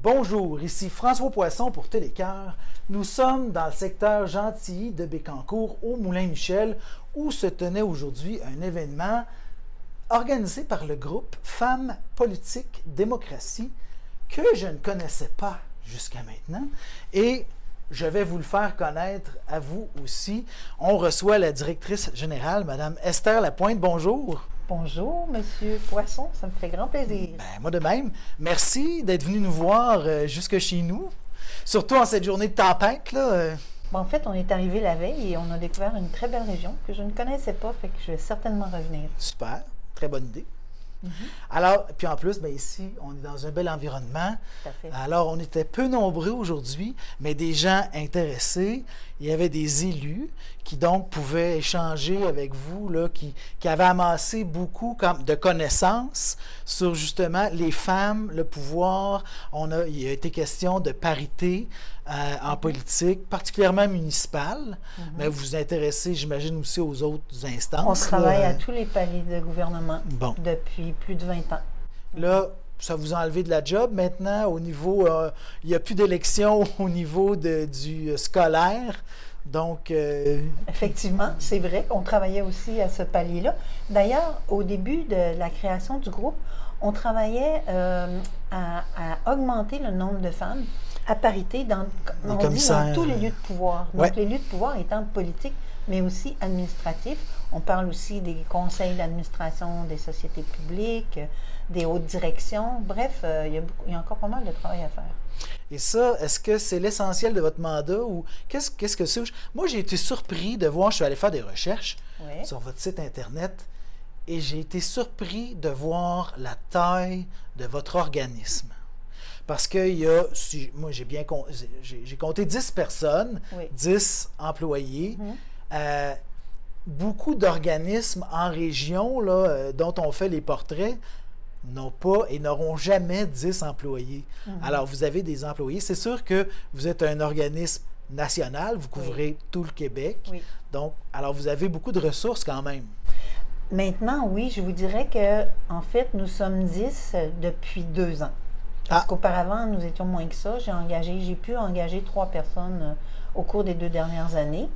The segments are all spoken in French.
Bonjour, ici François Poisson pour Télécœur. Nous sommes dans le secteur Gentilly de Bécancour au Moulin-Michel où se tenait aujourd'hui un événement organisé par le groupe Femmes Politique Démocratie que je ne connaissais pas jusqu'à maintenant et je vais vous le faire connaître à vous aussi. On reçoit la directrice générale, Mme Esther Lapointe. Bonjour. Bonjour, Monsieur Poisson, ça me fait grand plaisir. Moi de même. Merci d'être venu nous voir jusque chez nous, surtout en cette journée de tempête, là. En fait, on est arrivé la veille et on a découvert une très belle région que je ne connaissais pas, fait que je vais certainement revenir. Super, très bonne idée. Alors, puis en plus, ici, on est dans un bel environnement. Tout à fait. Alors, on était peu nombreux aujourd'hui, mais des gens intéressés. Il y avait des élus qui donc pouvaient échanger avec vous, là, qui avaient amassé beaucoup de connaissances sur justement les femmes, le pouvoir. Il a été question de parité en politique, particulièrement municipale, mais vous vous intéressez, j'imagine, aussi aux autres instances. On travaille à tous les paliers de gouvernement depuis plus de 20 ans. Là, ça vous a enlevé de la job maintenant au niveau, il n'y a plus d'élection au niveau du scolaire. Donc, effectivement, c'est vrai qu'on travaillait aussi à ce palier-là. D'ailleurs, au début de la création du groupe, on travaillait à augmenter le nombre de femmes à parité dans tous les lieux de pouvoir. Donc, les lieux de pouvoir étant politiques, mais aussi administratifs. On parle aussi des conseils d'administration des sociétés publiques, des hautes directions. Bref, il y a encore pas mal de travail à faire. Et ça, est-ce que c'est l'essentiel de votre mandat ou qu'est-ce que c'est? Moi, j'ai été surpris de voir, je suis allé faire des recherches sur votre site Internet et j'ai été surpris de voir la taille de votre organisme. Parce que moi, j'ai compté 10 personnes, 10 employés, beaucoup d'organismes en région là, dont on fait les portraits n'ont pas et n'auront jamais 10 employés. Alors, vous avez des employés. C'est sûr que vous êtes un organisme national, vous couvrez tout le Québec. Donc, alors, vous avez beaucoup de ressources quand même. Maintenant, oui, je vous dirais que en fait, nous sommes 10 depuis 2 ans. Parce qu'auparavant, nous étions moins que ça. J'ai pu engager 3 personnes au cours des 2 dernières années.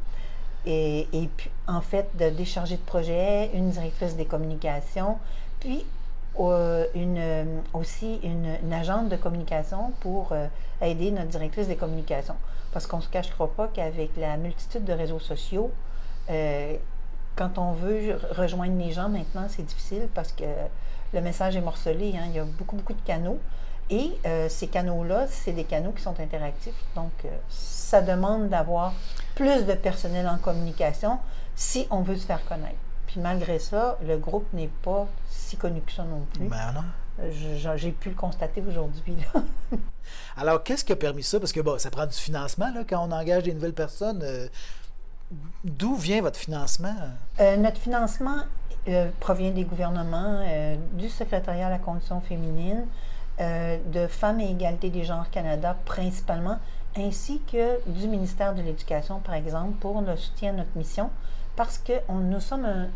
Et puis, en fait, de décharger de projet, une directrice des communications, puis aussi une agente de communication pour aider notre directrice des communications. Parce qu'on ne se cachera pas qu'avec la multitude de réseaux sociaux, quand on veut rejoindre les gens maintenant, c'est difficile parce que le message est morcelé. Il y a beaucoup, beaucoup de canaux. Et ces canaux-là, c'est des canaux qui sont interactifs. Donc, ça demande d'avoir plus de personnel en communication si on veut se faire connaître. Puis malgré ça, le groupe n'est pas si connu que ça non plus. Ben non. J'ai pu le constater aujourd'hui. Alors, qu'est-ce qui a permis ça? Parce que ça prend du financement là, quand on engage des nouvelles personnes. D'où vient votre financement? Notre financement provient des gouvernements, du secrétariat à la condition féminine, de Femmes et Égalité des genres Canada principalement, ainsi que du ministère de l'Éducation, par exemple, pour le soutien à notre mission, parce que nous sommes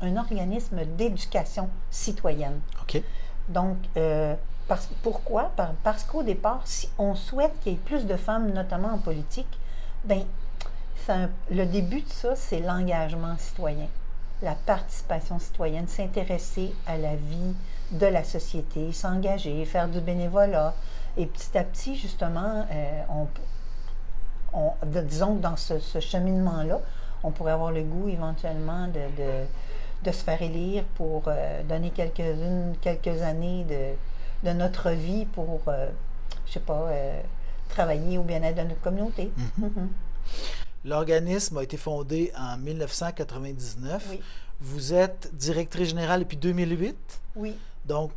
un organisme d'éducation citoyenne. OK. Donc, pourquoi? Parce qu'au départ, si on souhaite qu'il y ait plus de femmes, notamment en politique, le début de ça, c'est l'engagement citoyen, la participation citoyenne, s'intéresser à la vie de la société, s'engager, faire du bénévolat. Et petit à petit, justement, disons que dans ce cheminement-là, on pourrait avoir le goût éventuellement de se faire élire pour donner quelques années de notre vie pour, travailler au bien-être de notre communauté. L'organisme a été fondé en 1999. Oui. Vous êtes directrice générale depuis 2008. Oui. Donc,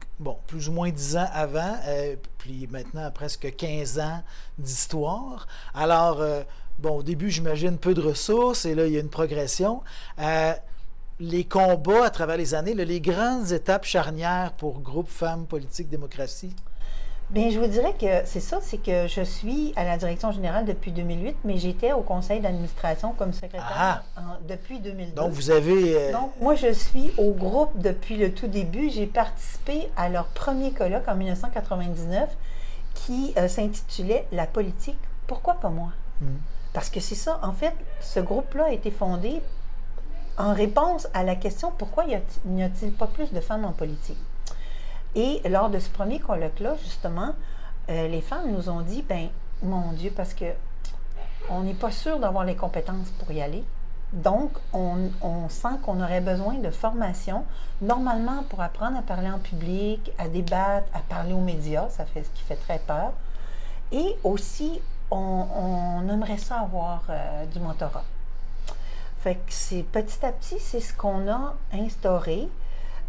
plus ou moins 10 ans avant, puis maintenant presque 15 ans d'histoire. Alors, au début, j'imagine peu de ressources, et là, il y a une progression. Les combats à travers les années, les grandes étapes charnières pour Groupe Femmes Politique Démocratie? Bien, je vous dirais que c'est ça, c'est que je suis à la direction générale depuis 2008, mais j'étais au conseil d'administration comme secrétaire depuis 2002. Donc, vous avez... Donc, moi, je suis au groupe depuis le tout début. J'ai participé à leur premier colloque en 1999 qui s'intitulait « La politique, pourquoi pas moi? » Parce que c'est ça, en fait, ce groupe-là a été fondé en réponse à la question « Pourquoi n'y a-t-il pas plus de femmes en politique? » Et lors de ce premier colloque-là, justement, les femmes nous ont dit « Ben, mon Dieu, parce que on n'est pas sûr d'avoir les compétences pour y aller. Donc, on sent qu'on aurait besoin de formation, normalement pour apprendre à parler en public, à débattre, à parler aux médias, ça fait ce qui fait très peur. Et aussi, on aimerait ça avoir du mentorat. » Fait que c'est petit à petit, c'est ce qu'on a instauré.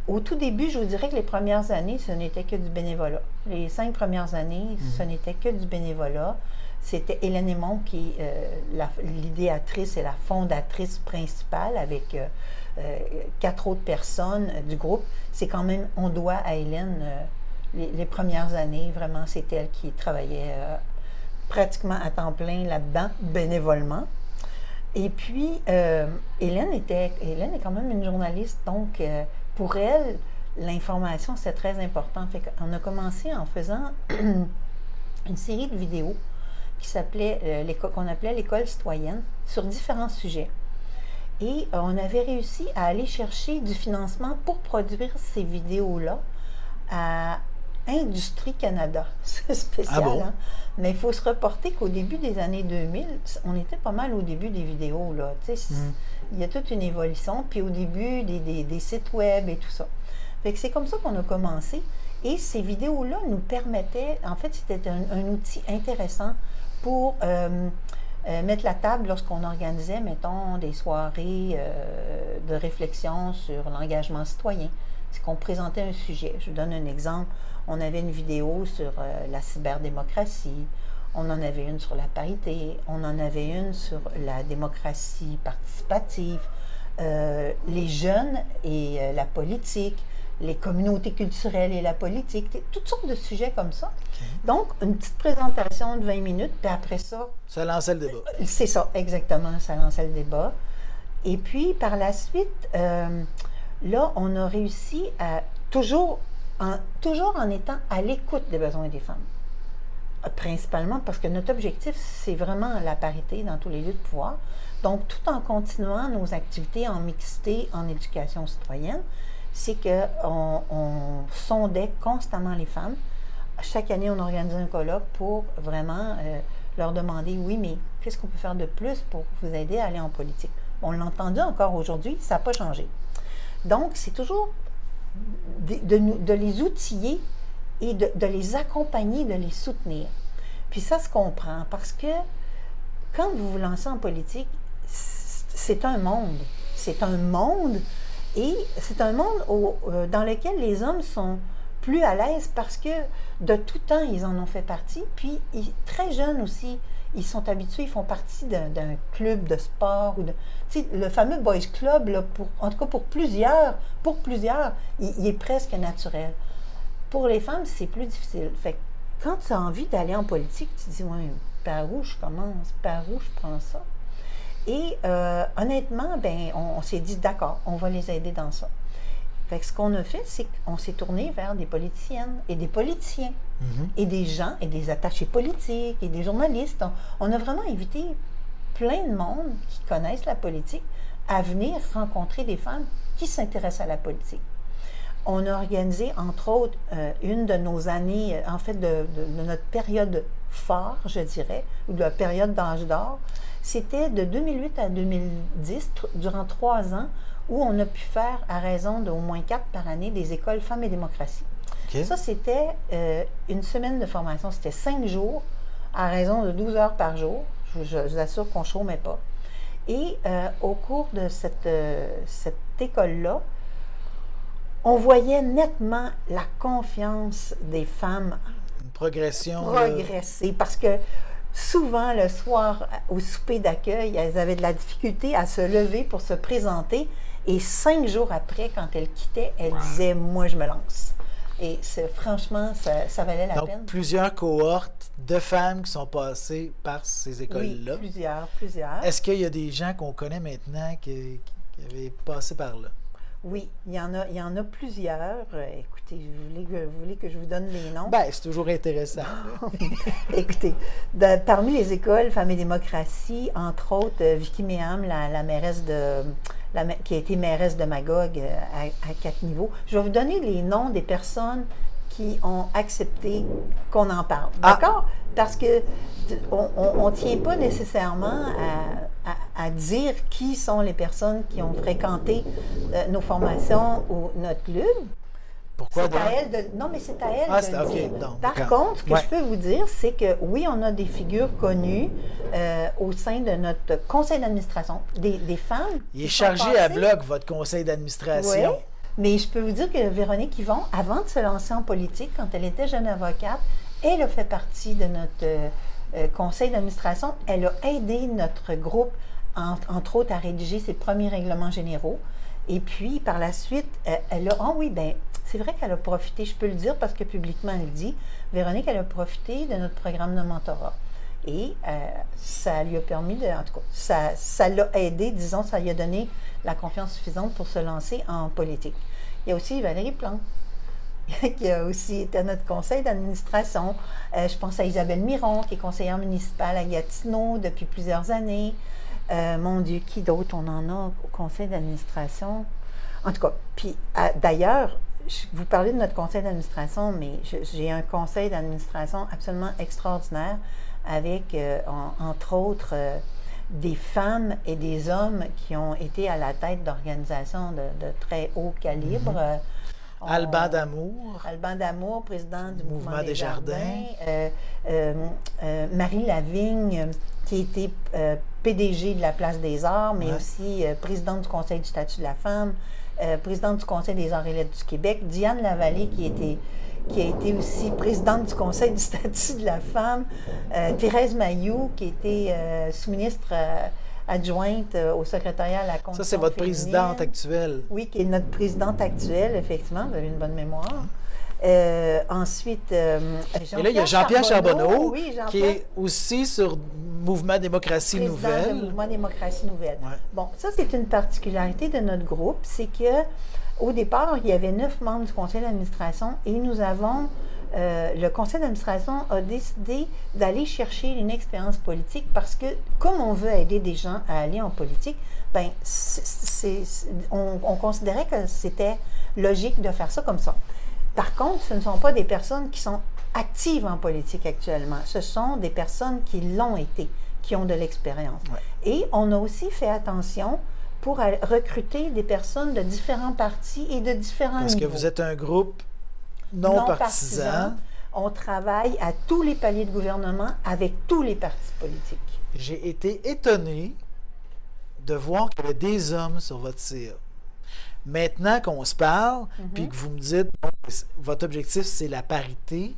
Au tout début, je vous dirais que les premières années, ce n'était que du bénévolat. Les 5 premières années, ce n'était que du bénévolat. C'était Hélène Aymon qui est l'idéatrice et la fondatrice principale avec 4 autres personnes du groupe. C'est quand même, on doit à Hélène les premières années, vraiment, c'est elle qui travaillait pratiquement à temps plein là-dedans, bénévolement. Et puis, Hélène est quand même une journaliste, donc pour elle, l'information, c'est très important. Fait qu'on a commencé en faisant une série de vidéos qu'on appelait l'école citoyenne, sur différents sujets. Et on avait réussi à aller chercher du financement pour produire ces vidéos-là à Industrie Canada. C'est spécial, Ah bon? hein? Mais il faut se reporter qu'au début des années 2000, on était pas mal au début des vidéos, là. Il y a toute une évolution, puis au début des sites web et tout ça. Fait que c'est comme ça qu'on a commencé. Et ces vidéos-là nous permettaient, en fait, c'était un outil intéressant pour mettre la table lorsqu'on organisait, mettons, des soirées de réflexion sur l'engagement citoyen. C'est qu'on présentait un sujet. Je vous donne un exemple. On avait une vidéo sur la cyberdémocratie, on en avait une sur la parité, on en avait une sur la démocratie participative, les jeunes et la politique, les communautés culturelles et la politique, toutes sortes de sujets comme ça. Okay. Donc, une petite présentation de 20 minutes, puis après ça... Ça lançait le débat. C'est ça, exactement, ça lançait le débat. Et puis, par la suite, là, on a réussi à toujours en étant à l'écoute des besoins des femmes. Principalement parce que notre objectif, c'est vraiment la parité dans tous les lieux de pouvoir. Donc, tout en continuant nos activités en mixité, en éducation citoyenne, c'est qu'on sondait constamment les femmes. Chaque année, on organisait un colloque pour vraiment leur demander, oui, mais qu'est-ce qu'on peut faire de plus pour vous aider à aller en politique? On l'a entendu encore aujourd'hui, ça n'a pas changé. Donc, c'est toujours de les outiller et de les accompagner, de les soutenir. Puis ça se comprend parce que quand vous vous lancez en politique, c'est un monde. C'est un monde et c'est un monde dans lequel les hommes sont plus à l'aise parce que de tout temps, ils en ont fait partie. Puis, très jeunes aussi, ils sont habitués, ils font partie d'un club de sport. Le fameux Boys Club, là, en tout cas pour plusieurs, il est presque naturel. Pour les femmes, c'est plus difficile. Fait que quand tu as envie d'aller en politique, tu te dis, ouais, par où je commence, par où je prends ça? Et honnêtement, ben, on s'est dit, d'accord, on va les aider dans ça. Fait que ce qu'on a fait, c'est qu'on s'est tourné vers des politiciennes et des politiciens, et des gens, et des attachés politiques, et des journalistes. On a vraiment invité plein de monde qui connaissent la politique à venir rencontrer des femmes qui s'intéressent à la politique. On a organisé, entre autres, une de nos années, en fait, de notre période phare, je dirais, ou de la période d'âge d'or. C'était de 2008 à 2010, durant 3 ans, où on a pu faire, à raison d'au moins 4 par année, des écoles Femmes et démocratie. Okay. Ça, c'était une semaine de formation. C'était 5 jours, à raison de 12 heures par jour. Je vous assure qu'on ne chômait pas. Et au cours de cette école-là, on voyait nettement la confiance des femmes. Une progression. Progresser. Parce que souvent, le soir, au souper d'accueil, elles avaient de la difficulté à se lever pour se présenter. Et 5 jours après, quand elles quittaient, elles disaient « Moi, je me lance ». Et franchement, ça valait la peine. Donc, plusieurs cohortes de femmes qui sont passées par ces écoles-là. Oui, plusieurs. Est-ce qu'il y a des gens qu'on connaît maintenant qui avaient passé par là? Oui, il y en a plusieurs. Écoutez, vous voulez que je vous donne les noms? Ben, c'est toujours intéressant. Écoutez, parmi les écoles Femmes et démocratie, entre autres, Vicky Méham, la mairesse qui a été mairesse de Magog à 4 niveaux. Je vais vous donner les noms des personnes qui ont accepté qu'on en parle. D'accord? Parce que on ne tient pas nécessairement à dire qui sont les personnes qui ont fréquenté nos formations ou notre club. Pourquoi C'est à elle de... Non, mais c'est à elle de le dire. Non, Par contre, ce que je peux vous dire, c'est que oui, on a des figures connues au sein de notre conseil d'administration, des femmes. Il est chargé à bloc, votre conseil d'administration. Oui, mais je peux vous dire que Véronique Yvon, avant de se lancer en politique, quand elle était jeune avocate, elle a fait partie de notre conseil d'administration. Elle a aidé notre groupe, entre autres, à rédiger ses premiers règlements généraux. Et puis, par la suite, elle a... Ah oui, bien, c'est vrai qu'elle a profité, je peux le dire parce que publiquement, elle le dit, Véronique, elle a profité de notre programme de mentorat. Et ça lui a permis de... En tout cas, ça l'a aidé, disons, ça lui a donné la confiance suffisante pour se lancer en politique. Il y a aussi Valérie Plante, qui a aussi été à notre conseil d'administration. Je pense à Isabelle Miron, qui est conseillère municipale à Gatineau depuis plusieurs années. Mon Dieu, qui d'autre on en a au conseil d'administration? En tout cas, puis d'ailleurs, vous parlez de notre conseil d'administration, mais j'ai un conseil d'administration absolument extraordinaire avec, entre autres, des femmes et des hommes qui ont été à la tête d'organisations de très haut calibre. Alban Damour. Alban Damour, président du Mouvement des Jardins. Marie Lavigne, qui était PDG de la Place des Arts, mais aussi présidente du Conseil du statut de la femme, présidente du Conseil des arts et lettres du Québec. Diane Lavallée, qui a été aussi présidente du Conseil du statut de la femme. Thérèse Mailloux, qui était sous-ministre adjointe au secrétariat à la Condition Ça, c'est votre féminine. présidente actuelle. Oui, qui est notre présidente actuelle, effectivement. Vous avez une bonne mémoire. Ensuite, et là, il y a Jean-Pierre Charbonneau, oui, qui est aussi sur Mouvement Démocratie Nouvelle. De Mouvement Démocratie Nouvelle. Ouais. Bon, ça, c'est une particularité de notre groupe, c'est que au départ, il y avait 9 membres du conseil d'administration et nous avons, le conseil d'administration a décidé d'aller chercher une expérience politique parce que, comme on veut aider des gens à aller en politique, ben, on considérait que c'était logique de faire ça comme ça. Par contre, ce ne sont pas des personnes qui sont actives en politique actuellement. Ce sont des personnes qui l'ont été, qui ont de l'expérience. Ouais. Et on a aussi fait attention pour recruter des personnes de différents partis et de différents niveaux. Parce que vous êtes un groupe non partisan. On travaille à tous les paliers de gouvernement avec tous les partis politiques. J'ai été étonné de voir qu'il y avait des hommes sur votre CA. Maintenant qu'on se parle, puis que vous me dites, bon, votre objectif, c'est la parité,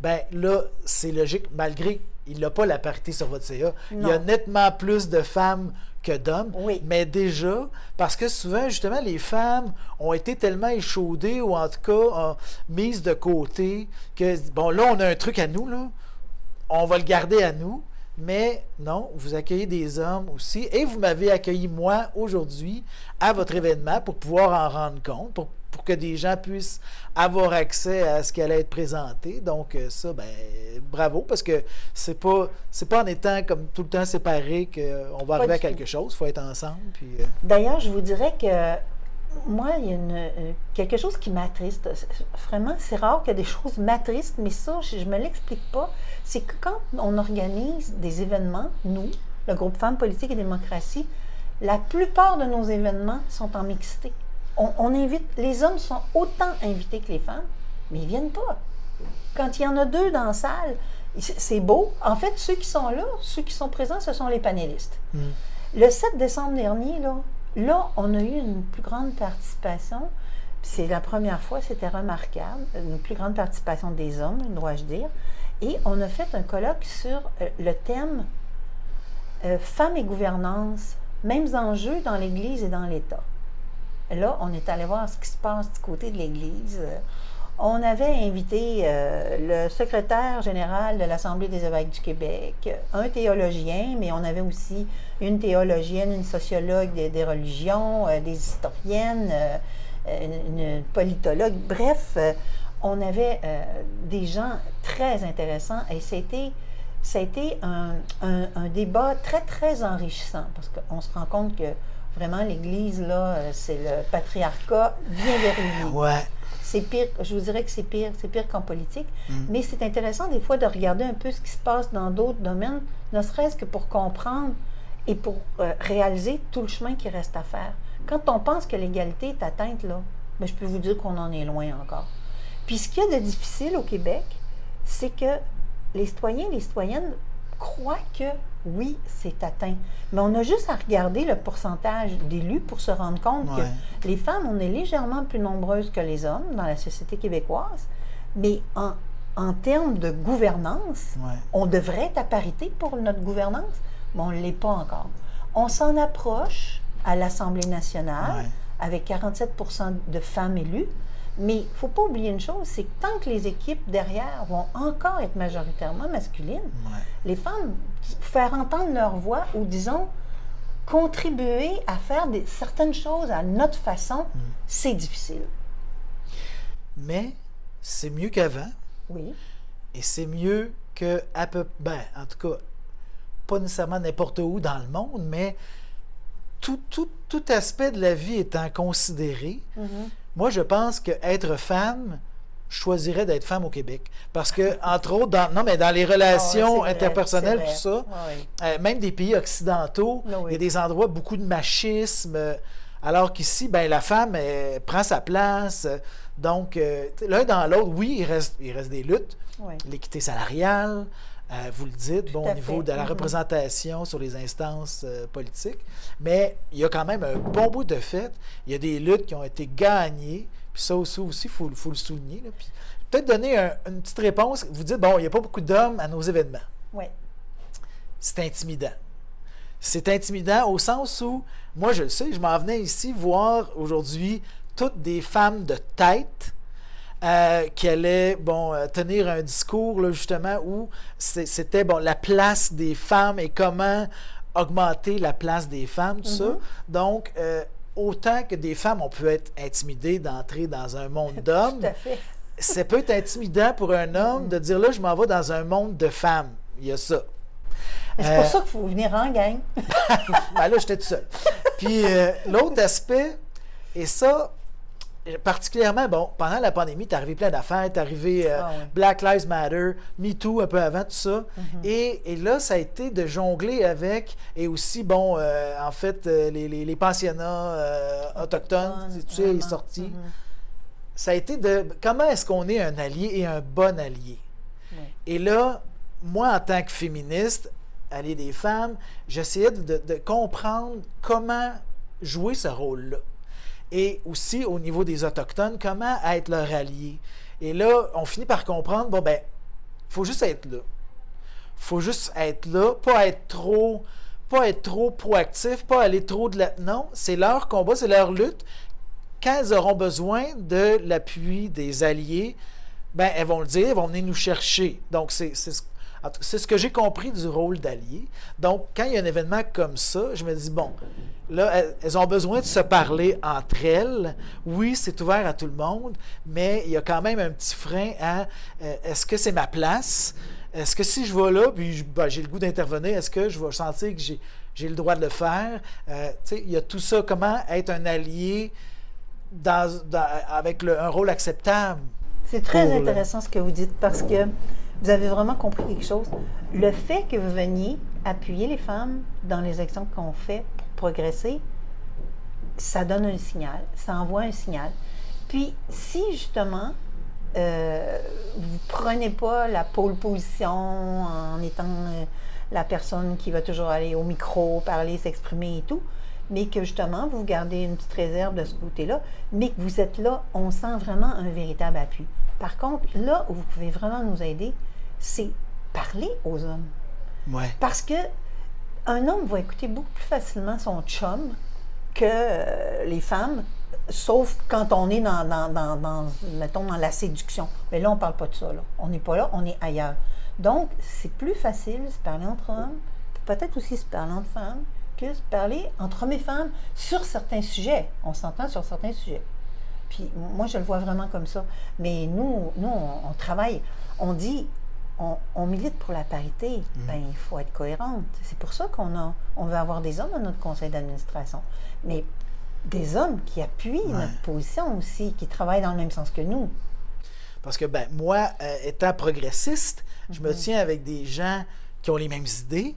bien là, c'est logique, malgré qu'il n'a pas la parité sur votre CA. Non. Il y a nettement plus de femmes que d'hommes, oui. Mais déjà, parce que souvent, justement, les femmes ont été tellement échaudées ou en tout cas mises de côté que, bon, là, on a un truc à nous, là, on va le garder à nous. Mais non, vous accueillez des hommes aussi et vous m'avez accueilli moi aujourd'hui à votre événement pour pouvoir en rendre compte, pour que des gens puissent avoir accès à ce qui allait être présenté. Donc ça, ben bravo, parce que c'est pas en étant comme tout le temps séparés qu'on va arriver à quelque chose. Il faut être ensemble. Puis, D'ailleurs, je vous dirais que moi, il y a quelque chose qui m'attriste. Vraiment, c'est rare que des choses m'attristent, mais ça, je ne me l'explique pas. C'est que quand on organise des événements, nous, le groupe Femmes, Politique et Démocratie, la plupart de nos événements sont en mixité. On invite, les hommes sont autant invités que les femmes, mais ils ne viennent pas. Quand il y en a 2 dans la salle, c'est beau. En fait, ceux qui sont là, ceux qui sont présents, ce sont les panélistes. Le 7 décembre dernier, là, on a eu une plus grande participation. C'est la première fois, c'était remarquable, une plus grande participation des hommes, dois-je dire. Et on a fait un colloque sur le thème Femmes et gouvernance, mêmes enjeux dans l'Église et dans l'État. Là, on est allé voir ce qui se passe du côté de l'Église. On avait invité le secrétaire général de l'Assemblée des évêques du Québec, un théologien, mais on avait aussi une théologienne, une sociologue des religions, des historiennes, une politologue. Bref, on avait des gens très intéressants et ça a été un débat très, très enrichissant parce qu'on se rend compte que vraiment l'Église, là, c'est le patriarcat bien verrouillé. Ouais. C'est pire, je vous dirais que c'est pire qu'en politique, mais c'est intéressant des fois de regarder un peu ce qui se passe dans d'autres domaines, ne serait-ce que pour comprendre et pour réaliser tout le chemin qui reste à faire. Quand on pense que l'égalité est atteinte, là, bien, je peux vous dire qu'on en est loin encore. Puis ce qu'il y a de difficile au Québec, c'est que les citoyens et les citoyennes croient que oui, c'est atteint. Mais on a juste à regarder le pourcentage d'élus pour se rendre compte que les femmes, on est légèrement plus nombreuses que les hommes dans la société québécoise, mais en termes de gouvernance, on devrait être à parité pour notre gouvernance, mais on ne l'est pas encore. On s'en approche à l'Assemblée nationale avec 47 % de femmes élues, mais il ne faut pas oublier une chose, c'est que tant que les équipes derrière vont encore être majoritairement masculines, les femmes, faire entendre leur voix ou, disons, contribuer à faire certaines choses à notre façon, c'est difficile. Mais c'est mieux qu'avant. Oui. Et c'est mieux que, en tout cas, pas nécessairement n'importe où dans le monde, mais tout aspect de la vie étant considéré, moi, je pense qu'être femme, je choisirais d'être femme au Québec. Parce que, entre autres, dans les relations interpersonnelles, tout ça, même des pays occidentaux, il y a des endroits, beaucoup de machisme, alors qu'ici, la femme prend sa place. Donc, l'un dans l'autre, oui, il reste des luttes. L'équité salariale, vous le dites, au niveau de la représentation sur les instances politiques. Mais il y a quand même un bon bout de fait. Il y a des luttes qui ont été gagnées. Puis ça aussi, il faut le souligner. Là. Puis peut-être donner une petite réponse. Vous dites, il n'y a pas beaucoup d'hommes à nos événements. Oui. C'est intimidant. C'est intimidant au sens où, moi je le sais, je m'en venais ici voir aujourd'hui toutes des femmes de tête qui allaient tenir un discours là, justement où c'était la place des femmes et comment augmenter la place des femmes, tout ça. Donc, autant que des femmes, on peut être intimidé d'entrer dans un monde d'hommes, ça peut être intimidant pour un homme de dire là, je m'en vais dans un monde de femmes. Il y a ça. C'est pour ça qu'il faut venir en gang. Là, j'étais tout seul. Puis, l'autre aspect, et ça, particulièrement, pendant la pandémie, t'es arrivé plein d'affaires, t'es arrivé Black Lives Matter, Me Too un peu avant, tout ça. Et là, ça a été de jongler avec, et aussi, en fait, les pensionnats autochtones, tu sais, est sorti. Ça a été de comment est-ce qu'on est un allié et un bon allié. Et là, moi, en tant que féministe, allié des femmes, j'essayais de comprendre comment jouer ce rôle-là. Et aussi, au niveau des Autochtones, comment être leur allié. Et là, on finit par comprendre, il faut juste être là. Il faut juste être là, pas être trop proactif, pas aller trop de la... Non, c'est leur combat, c'est leur lutte. Quand elles auront besoin de l'appui des alliés, elles vont le dire, elles vont venir nous chercher. Donc, c'est ce que j'ai compris du rôle d'allié. Donc, quand il y a un événement comme ça, je me dis, là, elles ont besoin de se parler entre elles. Oui, c'est ouvert à tout le monde, mais il y a quand même un petit frein à est-ce que c'est ma place? Est-ce que si je vais là, puis j'ai le goût d'intervenir, est-ce que je vais sentir que j'ai le droit de le faire? Il y a tout ça, comment être un allié avec un rôle acceptable. C'est très intéressant ce que vous dites parce que vous avez vraiment compris quelque chose. Le fait que vous veniez appuyer les femmes dans les actions qu'on fait pour progresser, ça donne un signal, ça envoie un signal. Puis, si justement, vous ne prenez pas la pole position en étant la personne qui va toujours aller au micro, parler, s'exprimer et tout, mais que justement, vous gardez une petite réserve de ce côté-là, mais que vous êtes là, on sent vraiment un véritable appui. Par contre, là où vous pouvez vraiment nous aider, c'est parler aux hommes. Ouais. Parce que un homme va écouter beaucoup plus facilement son chum que les femmes Sauf quand on est mettons, dans la séduction. Mais là, on ne parle pas de ça. Là. On n'est pas là, on est ailleurs. Donc, c'est plus facile de se parler entre hommes, peut-être aussi se parler entre femmes, que se parler entre hommes et femmes sur certains sujets. On s'entend sur certains sujets. Puis moi, je le vois vraiment comme ça. Mais nous on travaille, on dit, on milite pour la parité. Ben, il faut être cohérente. C'est pour ça on veut avoir des hommes dans notre conseil d'administration. Mais des hommes qui appuient notre position aussi, qui travaillent dans le même sens que nous. Parce que, ben, moi, étant progressiste, je me tiens avec des gens qui ont les mêmes idées.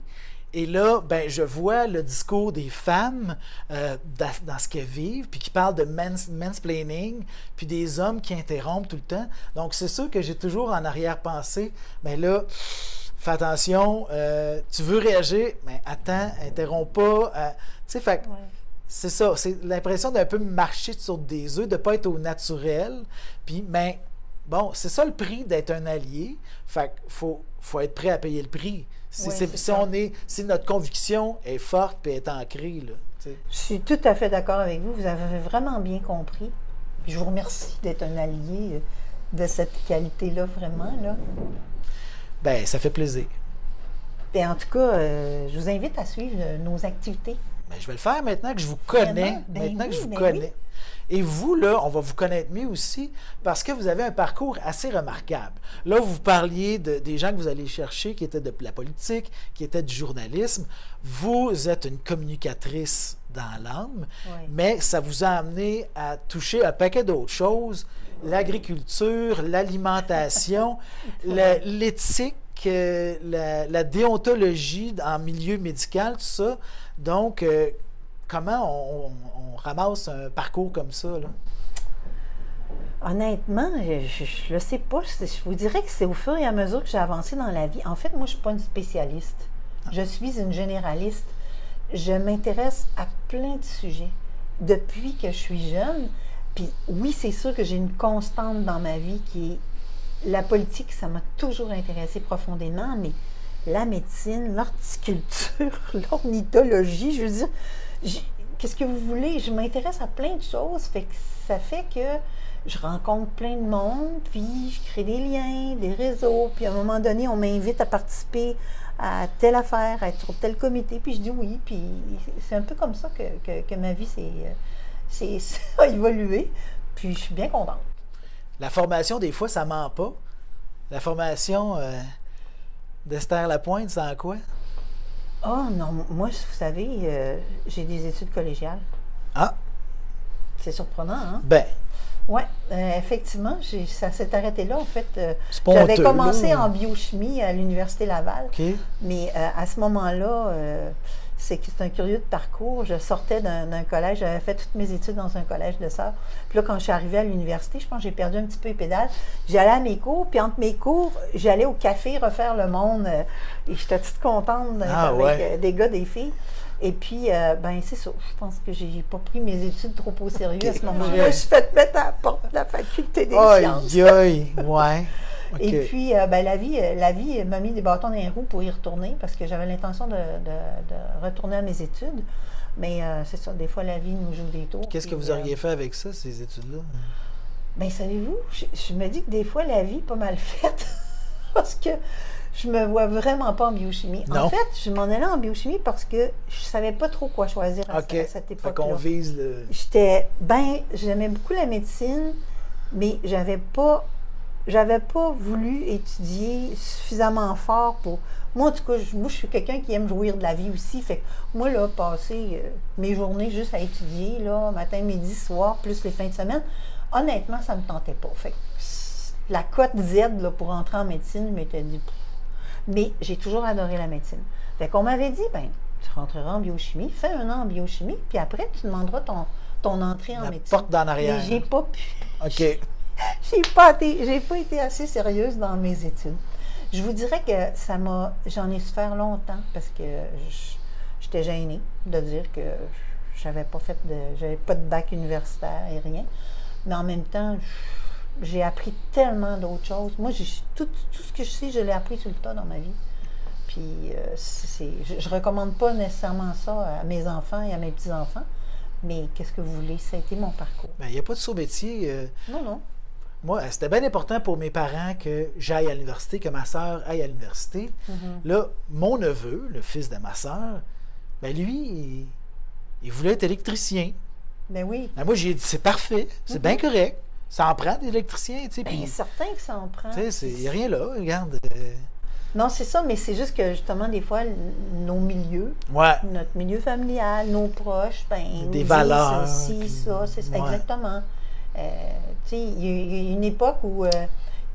Et là, ben, je vois le discours des femmes dans ce qu'elles vivent, puis qui parlent de mansplaining, puis des hommes qui interrompent tout le temps. Donc, c'est sûr que j'ai toujours en arrière-pensée, mais là, fais attention, tu veux réagir, mais attends, interromps pas. Tu sais, fait que c'est ça, c'est l'impression d'un peu marcher sur des œufs, de ne pas être au naturel. Puis, ben, bon, c'est ça le prix d'être un allié. Fait qu'il faut être prêt à payer le prix. Si notre conviction est forte et est ancrée. Là, t'sais. Je suis tout à fait d'accord avec vous. Vous avez vraiment bien compris. Je vous remercie d'être un allié de cette qualité-là, vraiment. Là. Ben, ça fait plaisir. Et en tout cas, je vous invite à suivre nos activités. Ben, je vais le faire maintenant que je vous connais. Oui. Et vous, là, on va vous connaître mieux aussi parce que vous avez un parcours assez remarquable. Là, vous parliez des gens que vous allez chercher qui étaient de la politique, qui étaient du journalisme. Vous êtes une communicatrice dans l'âme, mais ça vous a amené à toucher un paquet d'autres choses. L'agriculture, l'alimentation, l'éthique, la déontologie en milieu médical, tout ça. Donc, comment on ramasse un parcours comme ça, là? Honnêtement, je ne sais pas. Je vous dirais que c'est au fur et à mesure que j'ai avancé dans la vie. En fait, moi, je ne suis pas une spécialiste. Je suis une généraliste. Je m'intéresse à plein de sujets depuis que je suis jeune. Puis oui, c'est sûr que j'ai une constante dans ma vie qui est la politique. Ça m'a toujours intéressée profondément, mais la médecine, l'horticulture, l'ornithologie, je veux dire, qu'est-ce que vous voulez? Je m'intéresse à plein de choses, ça fait que je rencontre plein de monde, puis je crée des liens, des réseaux, puis à un moment donné, on m'invite à participer à telle affaire, à être sur tel comité, puis je dis oui, puis c'est un peu comme ça que ma vie a évolué, puis je suis bien contente. La formation, des fois, ça ment pas. La formation d'Esther Lapointe, c'est en quoi? Oh non, moi, vous savez, j'ai des études collégiales. Ah! C'est surprenant, hein? Ben! Oui, effectivement, ça s'est arrêté là. En fait, j'avais commencé en biochimie à l'Université Laval. Okay. Mais à ce moment-là, c'est un curieux de parcours. Je sortais d'un collège, j'avais fait toutes mes études dans un collège de sœurs. Puis là, quand je suis arrivée à l'université, je pense que j'ai perdu un petit peu les pédales. J'allais à mes cours, puis entre mes cours, j'allais au café refaire le monde. Et j'étais toute contente d'être avec des gars, des filles. Et puis, ben c'est ça. Je pense que j'ai pas pris mes études trop au sérieux à ce moment-là. Je me suis fait mettre à la porte de la faculté des sciences. Ouais. Okay. Et puis, ben, la vie m'a mis des bâtons dans les roues pour y retourner parce que j'avais l'intention de retourner à mes études. Mais c'est ça, des fois, la vie nous joue des tours. Qu'est-ce que vous auriez fait avec ça, ces études-là? Bien, savez-vous, je me dis que des fois, la vie est pas mal faite parce que je me vois vraiment pas en biochimie. Non. En fait, je m'en allais en biochimie parce que je savais pas trop quoi choisir à cette époque-là. Fait qu'on vise le... J'aimais beaucoup la médecine, mais j'avais pas voulu étudier suffisamment fort pour... Moi, en tout cas, je suis quelqu'un qui aime jouir de la vie aussi. Fait que moi, là, passer mes journées juste à étudier, là, matin, midi, soir, plus les fins de semaine, honnêtement, ça me tentait pas. Fait que la cote Z là, pour entrer en médecine, je m'étais dit... Mais j'ai toujours adoré la médecine. Fait qu'on m'avait dit, ben, tu rentreras en biochimie, fais 1 an en biochimie, puis après, tu demanderas ton entrée en médecine. La porte d'en arrière. Mais j'ai pas pu. OK. J'ai pas été assez sérieuse dans mes études. Je vous dirais que j'en ai souffert longtemps parce que j'étais gênée de dire que j'avais pas de bac universitaire et rien. Mais en même temps, j'ai appris tellement d'autres choses. Moi, tout ce que je sais, je l'ai appris sur le tas dans ma vie. Puis, je recommande pas nécessairement ça à mes enfants et à mes petits-enfants Mais qu'est-ce que vous voulez? Ça a été mon parcours. Ben, il n'y a pas de sous-métier. Non. Moi, c'était bien important pour mes parents que j'aille à l'université, que ma sœur aille à l'université. Là, mon neveu, le fils de ma sœur, ben lui, il voulait être électricien. Ben oui. Ben moi, j'ai dit, c'est parfait, c'est bien correct. Ça en prend des électriciens, tu sais. Ben, certain que ça en prend. Tu sais, il n'y a rien là, regarde. Non, c'est ça, mais c'est juste que justement, des fois, nos milieux, Ouais. notre milieu familial, nos proches, ben, Des nous valeurs, disent ci, puis- ça, c'est ça, ouais. exactement. Tu sais, il y a une époque où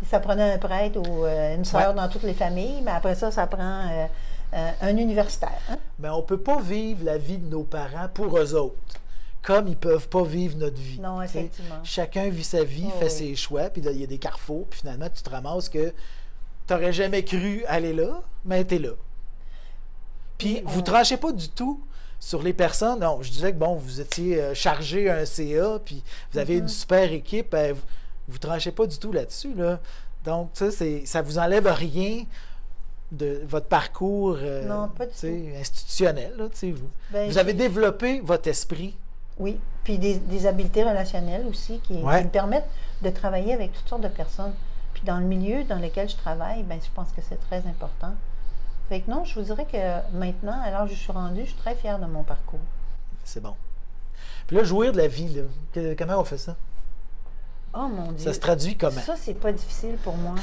ça prenait un prêtre ou une sœur dans toutes les familles, mais après ça prend un universitaire. Hein? Mais on ne peut pas vivre la vie de nos parents pour eux autres, comme ils ne peuvent pas vivre notre vie. Non, tu sais. effectivement. Chacun vit sa vie, Oh, fait oui. ses choix, puis là, il y a des carrefours, puis finalement, tu te ramasses que tu n'aurais jamais cru aller là, mais tu es là. Puis Et vous on- ne tranchez pas du tout sur les personnes. Non, je disais que bon, vous étiez chargé un CA, puis vous avez une super équipe. Vous ne tranchez pas du tout là-dessus. Là. Donc, ça ne vous enlève rien de votre parcours Non, pas du tu sais, institutionnel. Là, tu sais, vous Ben, vous avez développé votre esprit. Oui, puis des habiletés relationnelles aussi qui Ouais. me permettent de travailler avec toutes sortes de personnes. Puis dans le milieu dans lequel je travaille, ben je pense que c'est très important. Fait que non, je vous dirais que maintenant, à l'âge où je suis rendue, je suis très fière de mon parcours. C'est bon. Puis là, jouir de la vie, là, comment on fait ça? Oh mon Dieu! Ça se traduit comment? Ça, c'est pas difficile pour moi.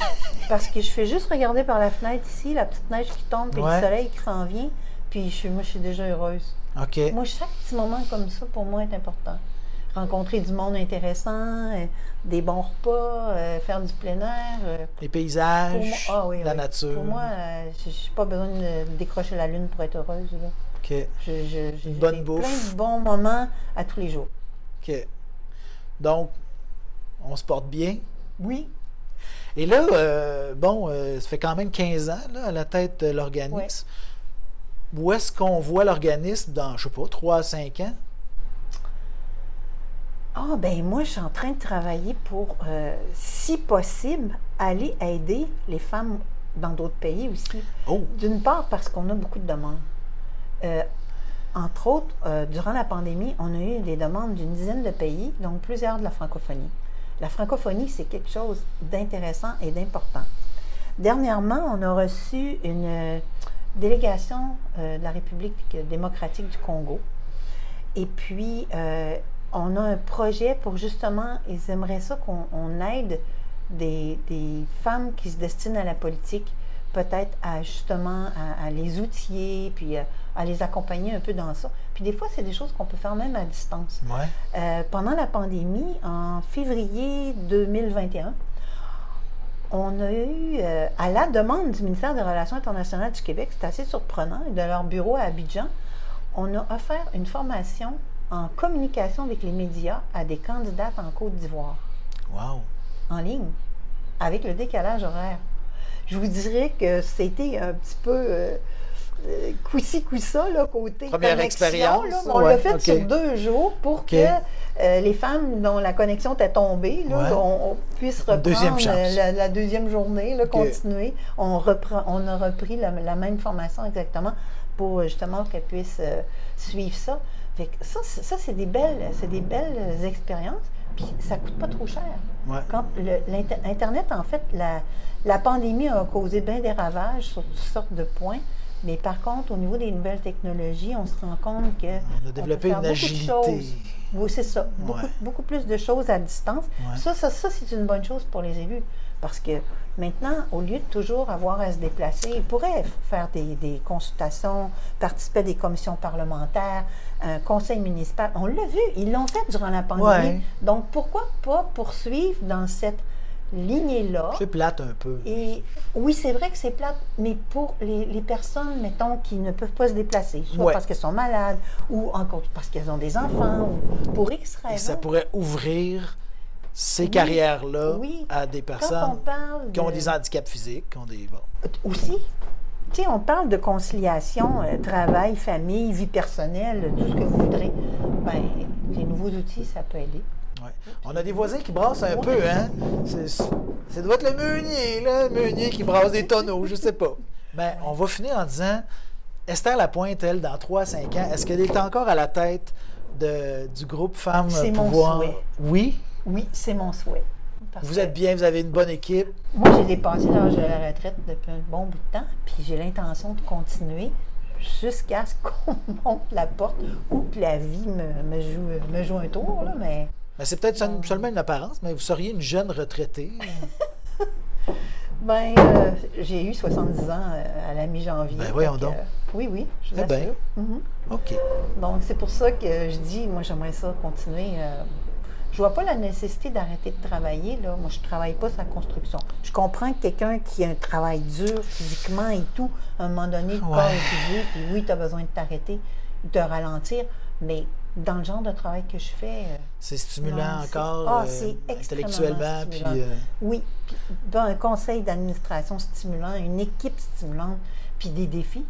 Parce que je fais juste regarder par la fenêtre ici, la petite neige qui tombe, puis Ouais. le soleil qui s'en vient, puis moi, je suis déjà heureuse. OK. Moi, chaque petit moment comme ça, pour moi, est important. Rencontrer du monde intéressant, des bons repas, faire du plein air. Les Pour paysages, moi- ah oui, la oui. nature. Pour moi, je n'ai pas besoin de décrocher la lune pour être heureuse. Là. OK. J'ai bonne bouffe. plein de bons moments à tous les jours. OK. Donc, on se porte bien. Oui. Et là, ça fait quand même 15 ans là, à la tête de l'organisme. Où est-ce qu'on voit l'organisme dans, je sais pas, 3 à 5 ans? Ah, ben moi, je suis en train de travailler pour, si possible, aller aider les femmes dans d'autres pays aussi. Oh! D'une part, parce qu'on a beaucoup de demandes. Entre autres, durant la pandémie, on a eu des demandes d'une dizaine de pays, donc plusieurs de la francophonie. La francophonie, c'est quelque chose d'intéressant et d'important. Dernièrement, on a reçu une délégation de la République démocratique du Congo. Et puis, on a un projet pour justement, ils aimeraient ça qu'on aide des femmes qui se destinent à la politique, peut-être à justement à les outiller, puis à les accompagner un peu dans ça. Puis des fois, c'est des choses qu'on peut faire même à distance. Ouais. Pendant la pandémie, en février 2021, on a eu, à la demande du ministère des Relations internationales du Québec, c'est assez surprenant, et de leur bureau à Abidjan, on a offert une formation en communication avec les médias à des candidates en Côte d'Ivoire, Wow! en ligne, avec le décalage horaire. Je vous dirais que c'était un petit peu coup-ci, coup-ça, là, côté Première connexion, expérience, là, mais ça, on ouais, l'a fait ok. sur 2 jours pour Ok. que les femmes dont la connexion était tombée, là, Ouais. on puisse Une deuxième reprendre chance. la deuxième journée, là, Ok. continuer. On a repris la même formation exactement pour justement qu'elles puissent suivre ça. Fait que ça, c'est des belles expériences, puis ça coûte pas trop cher. Ouais. Quand l'Internet, en fait, la pandémie a causé bien des ravages sur toutes sortes de points, mais par contre, au niveau des nouvelles technologies, on se rend compte que On a développé on peut faire une beaucoup de agilité. choses. Oui, c'est ça. Ouais. Beaucoup plus de choses à distance. Ouais. Ça, c'est une bonne chose pour les élus. Parce que maintenant, au lieu de toujours avoir à se déplacer, ils pourraient faire des consultations, participer à des commissions parlementaires, un conseil municipal. On l'a vu, ils l'ont fait durant la pandémie. Ouais. Donc, pourquoi pas poursuivre dans cette lignée-là? C'est plate un peu. Et oui, c'est vrai que c'est plate, mais pour les personnes, mettons, qui ne peuvent pas se déplacer, soit Ouais. parce qu'elles sont malades, ou encore parce qu'elles ont des enfants, ou pour X Et raisons. ça pourrait ouvrir ces Oui. carrières-là Oui. à des Quand on personnes parle qui ont de- des handicaps physiques, qui ont des... Bon. Aussi, tu sais, on parle de conciliation, travail, famille, vie personnelle, tout ce que vous voudrez. Bien, les nouveaux outils, ça peut aider. Ouais. On a des voisins qui brassent un peu, hein? Ça doit être le meunier, là, le meunier qui brasse des tonneaux, je sais pas. Ben, on va finir en disant, Esther Lapointe, elle, dans 3 à 5 ans, est-ce qu'elle est encore à la tête du groupe Femmes C'est mon Pouvoir. souhait. Oui, Oui, c'est mon souhait. Parce vous que êtes bien, vous avez une bonne équipe. moi, j'ai dépassé l'âge de la retraite depuis un bon bout de temps, puis j'ai l'intention de continuer jusqu'à ce qu'on monte la porte ou que la vie me joue un tour, là, mais... Mais c'est peut-être seulement une apparence, mais vous seriez une jeune retraitée. Ben, j'ai eu 70 ans à la mi-janvier. Ben voyons donc, donc. Oui, je vous Eh ben. assure. Mhm. OK. Donc, c'est pour ça que je dis, moi, j'aimerais ça continuer. Je vois pas la nécessité d'arrêter de travailler, là. Moi, je travaille pas sur la construction. Je comprends que quelqu'un qui a un travail dur physiquement et tout, à un moment donné, le corps est épuisé, puis oui, tu as besoin de t'arrêter, de te ralentir, mais dans le genre de travail que je fais... C'est stimulant non, encore, c'est intellectuellement. stimulant. Puis, Oui, puis un conseil d'administration stimulant, une équipe stimulante, puis des défis.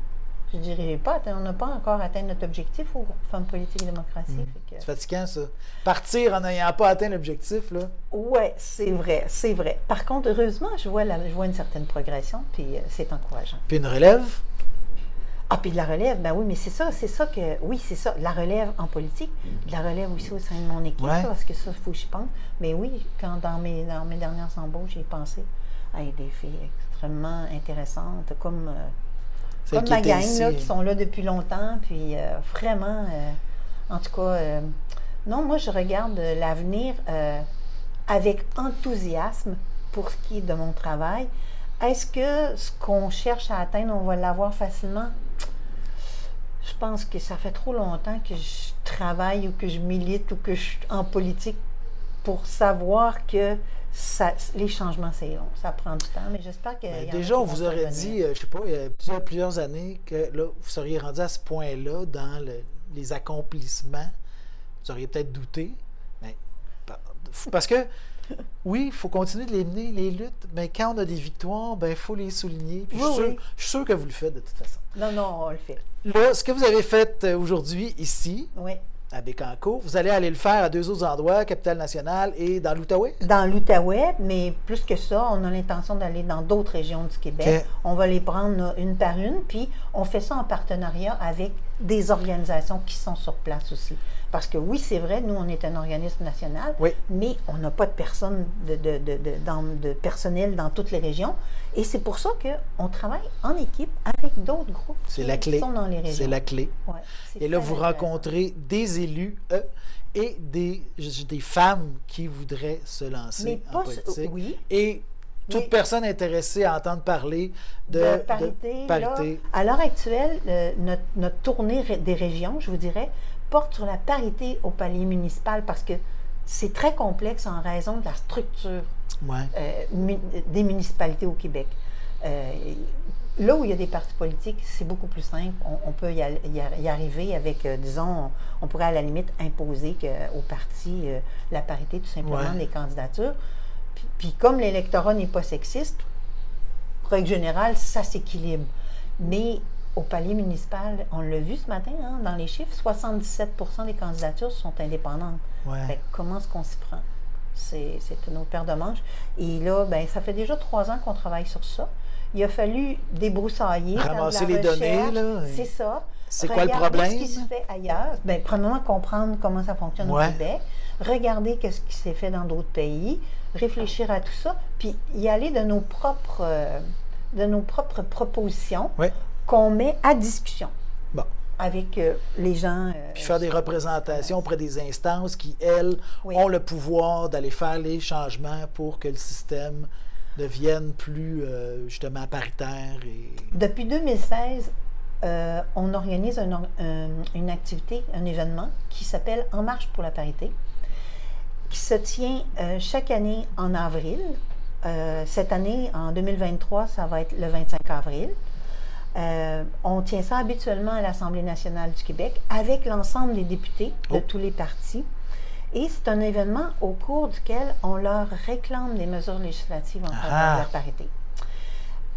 Je dirais pas, on n'a pas encore atteint notre objectif au groupe Femmes Politique et Démocratie. C'est fatigant, ça. Partir en n'ayant pas atteint l'objectif, là. Oui, c'est vrai, c'est vrai. Par contre, heureusement, je vois une certaine progression, puis c'est encourageant. Puis une relève? Ah, puis de la relève, ben oui, mais c'est ça que, oui, c'est ça, la relève en politique, de la relève aussi au sein de mon équipe, parce que ça, il faut que j'y pense. Mais oui, quand dans mes dernières embauches, j'ai pensé à des filles extrêmement intéressantes, comme ma gang, là, qui sont là depuis longtemps, puis vraiment, en tout cas, non, moi, je regarde l'avenir avec enthousiasme pour ce qui est de mon travail. Est-ce que ce qu'on cherche à atteindre, on va l'avoir facilement? Je pense que ça fait trop longtemps que je travaille ou que je milite ou que je suis en politique pour savoir que les changements, c'est long. Ça prend du temps, mais j'espère que... Déjà, on vous aurait dit, je ne sais pas, il y a plusieurs années que là, vous seriez rendu à ce point-là dans les accomplissements. Vous auriez peut-être douté, mais parce que oui, il faut continuer de les mener, les luttes, mais quand on a des victoires, il faut les souligner. Puis je suis sûr que vous le faites de toute façon. Non, on le fait. Là, ce que vous avez fait aujourd'hui ici, oui, à Bécancour, vous allez aller le faire à 2 autres endroits, Capitale-Nationale et dans l'Outaouais? Dans l'Outaouais, mais plus que ça, on a l'intention d'aller dans d'autres régions du Québec. Okay. On va les prendre une par une, puis on fait ça en partenariat avec des organisations qui sont sur place aussi. Parce que oui, c'est vrai, nous, on est un organisme national, mais on n'a pas de personnes, de personnel dans toutes les régions. Et c'est pour ça qu'on travaille en équipe avec d'autres groupes qui sont dans les régions. C'est la clé. Ouais, et là, vous rencontrez des élus et des femmes qui voudraient se lancer en politique. Oui. Et toute personne intéressée à entendre parler de parité. Là, à l'heure actuelle, notre tournée des régions, je vous dirais, porte sur la parité au palier municipal parce que c'est très complexe en raison de la structure des municipalités au Québec. Là où il y a des partis politiques, c'est beaucoup plus simple. On peut y arriver avec, disons, on pourrait à la limite imposer aux partis la parité tout simplement des candidatures. Puis comme l'électorat n'est pas sexiste, règle générale, ça s'équilibre. Mais au palier municipal, on l'a vu ce matin, hein, dans les chiffres, 77% des candidatures sont indépendantes. Fait que comment est-ce qu'on s'y prend? C'est une autre paire de manches. Et là, ça fait déjà 3 ans qu'on travaille sur ça. Il a fallu débroussailler, ramasser faire de la les recherche. Données. C'est ça. C'est quoi le problème? Ce qui se fait ailleurs. Premièrement, comprendre comment ça fonctionne au Québec. Regarder ce qui s'est fait dans d'autres pays. Réfléchir à tout ça. Puis y aller de nos propres propositions qu'on met à discussion avec les gens. Puis faire des représentations auprès des instances qui, elles, ont le pouvoir d'aller faire les changements pour que le système devienne plus, justement, paritaire. Depuis 2016, on organise une activité, un événement qui s'appelle En marche pour la parité, qui se tient chaque année en avril. Cette année, en 2023, ça va être le 25 avril. On tient ça habituellement à l'Assemblée nationale du Québec avec l'ensemble des députés de tous les partis. Et c'est un événement au cours duquel on leur réclame des mesures législatives en faveur de la parité.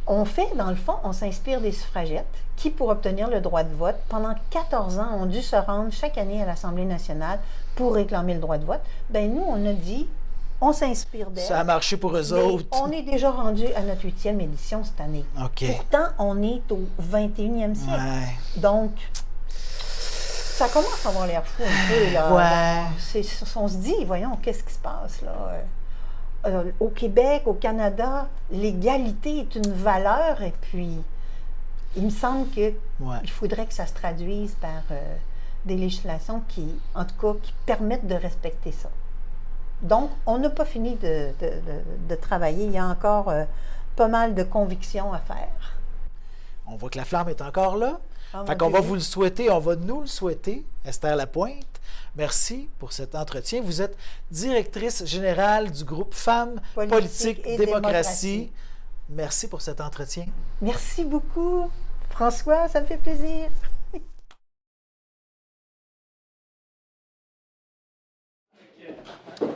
On fait, dans le fond, on s'inspire des suffragettes qui, pour obtenir le droit de vote, pendant 14 ans, ont dû se rendre chaque année à l'Assemblée nationale pour réclamer le droit de vote. Nous, on a dit, on s'inspire d'elles. Ça a marché pour eux autres. On est déjà rendu à notre 8e édition cette année. Okay. Pourtant, on est au 21e siècle. Donc, Ça commence à avoir l'air fou un peu, là. Ouais. On se dit, voyons, qu'est-ce qui se passe, là? Au Québec, au Canada, l'égalité est une valeur, et puis il me semble qu'il faudrait que ça se traduise par des législations qui, en tout cas, qui permettent de respecter ça. Donc, on n'a pas fini de travailler. Il y a encore pas mal de convictions à faire. On voit que la flamme est encore là. Fait qu'on va vous le souhaiter, on va nous le souhaiter, Esther Lapointe. Merci pour cet entretien. Vous êtes directrice générale du groupe Femmes, Politique et Démocratie. Merci pour cet entretien. Merci beaucoup, François, ça me fait plaisir.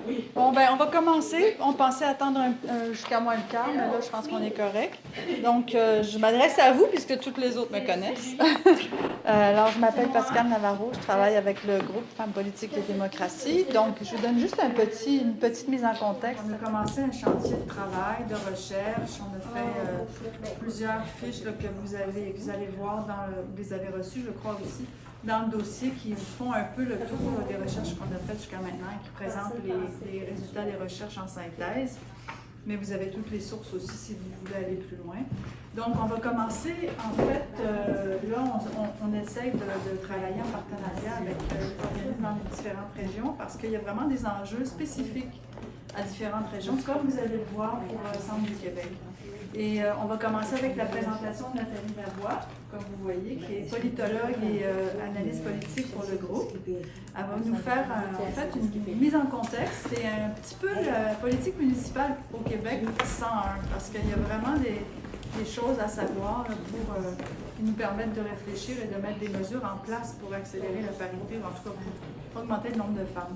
Oui. Bon, ben on va commencer. On pensait attendre jusqu'à moins le quart, mais là, je pense qu'on est correct. Donc, je m'adresse à vous, puisque toutes les autres me connaissent. Alors, je m'appelle Pascale Navarro, je travaille avec le groupe Femmes, Politique et Démocratie. Donc, je vous donne juste une petite mise en contexte. On a commencé un chantier de travail, de recherche. On a fait plusieurs fiches là, que vous allez voir, vous les avez reçues, je crois aussi, dans le dossier, qui font un peu le tour des recherches qu'on a faites jusqu'à maintenant, qui présentent les résultats des recherches en synthèse. Mais vous avez toutes les sources aussi si vous voulez aller plus loin. Donc, on va commencer. En fait, là, on essaye de travailler en partenariat avec les organismes dans les différentes régions parce qu'il y a vraiment des enjeux spécifiques à différentes régions, comme vous allez le voir pour le centre du Québec. Et on va commencer avec la présentation de Nathalie Lavoie, comme vous voyez, qui est politologue et analyste politique pour le groupe. Elle va nous faire en fait une mise en contexte et un petit peu la politique municipale au Québec 101, parce qu'il y a vraiment des choses à savoir là, qui nous permettent de réfléchir et de mettre des mesures en place pour accélérer la parité, ou en tout cas pour augmenter le nombre de femmes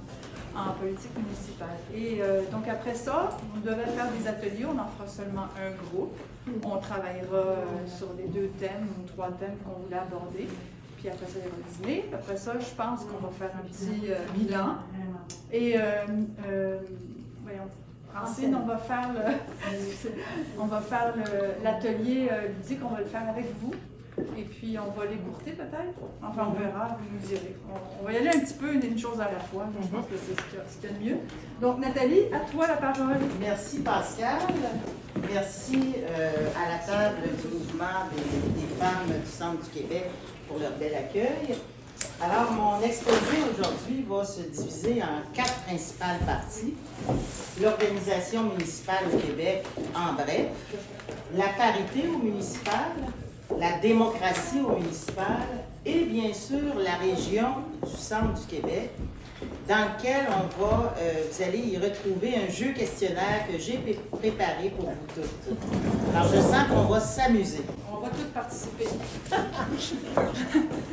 en politique municipale. Et donc après ça, on devait faire des ateliers, on en fera seulement un groupe. On travaillera sur les 2 thèmes ou 3 thèmes qu'on voulait aborder. Puis après ça, il y aura le dîner. Après ça, je pense qu'on va faire un petit bilan. Et voyons, Francine, on va faire l'atelier ludique, on va le faire avec vous. Et puis, on va l'écourter peut-être. Enfin, on verra, vous nous direz. On va y aller un petit peu une chose à la fois. Je pense que c'est ce qu'il y a de mieux. Donc, Nathalie, à toi la parole. Merci, Pascal. Merci à la table du mouvement des femmes du Centre du Québec pour leur bel accueil. Alors, mon exposé aujourd'hui va se diviser en 4 principales parties. L'organisation municipale au Québec, en bref, la parité au municipal, la démocratie au municipal et bien sûr la région du Centre du Québec, dans lequel vous allez y retrouver un jeu questionnaire que j'ai préparé pour vous toutes. Alors je sens qu'on va s'amuser. On va toutes participer.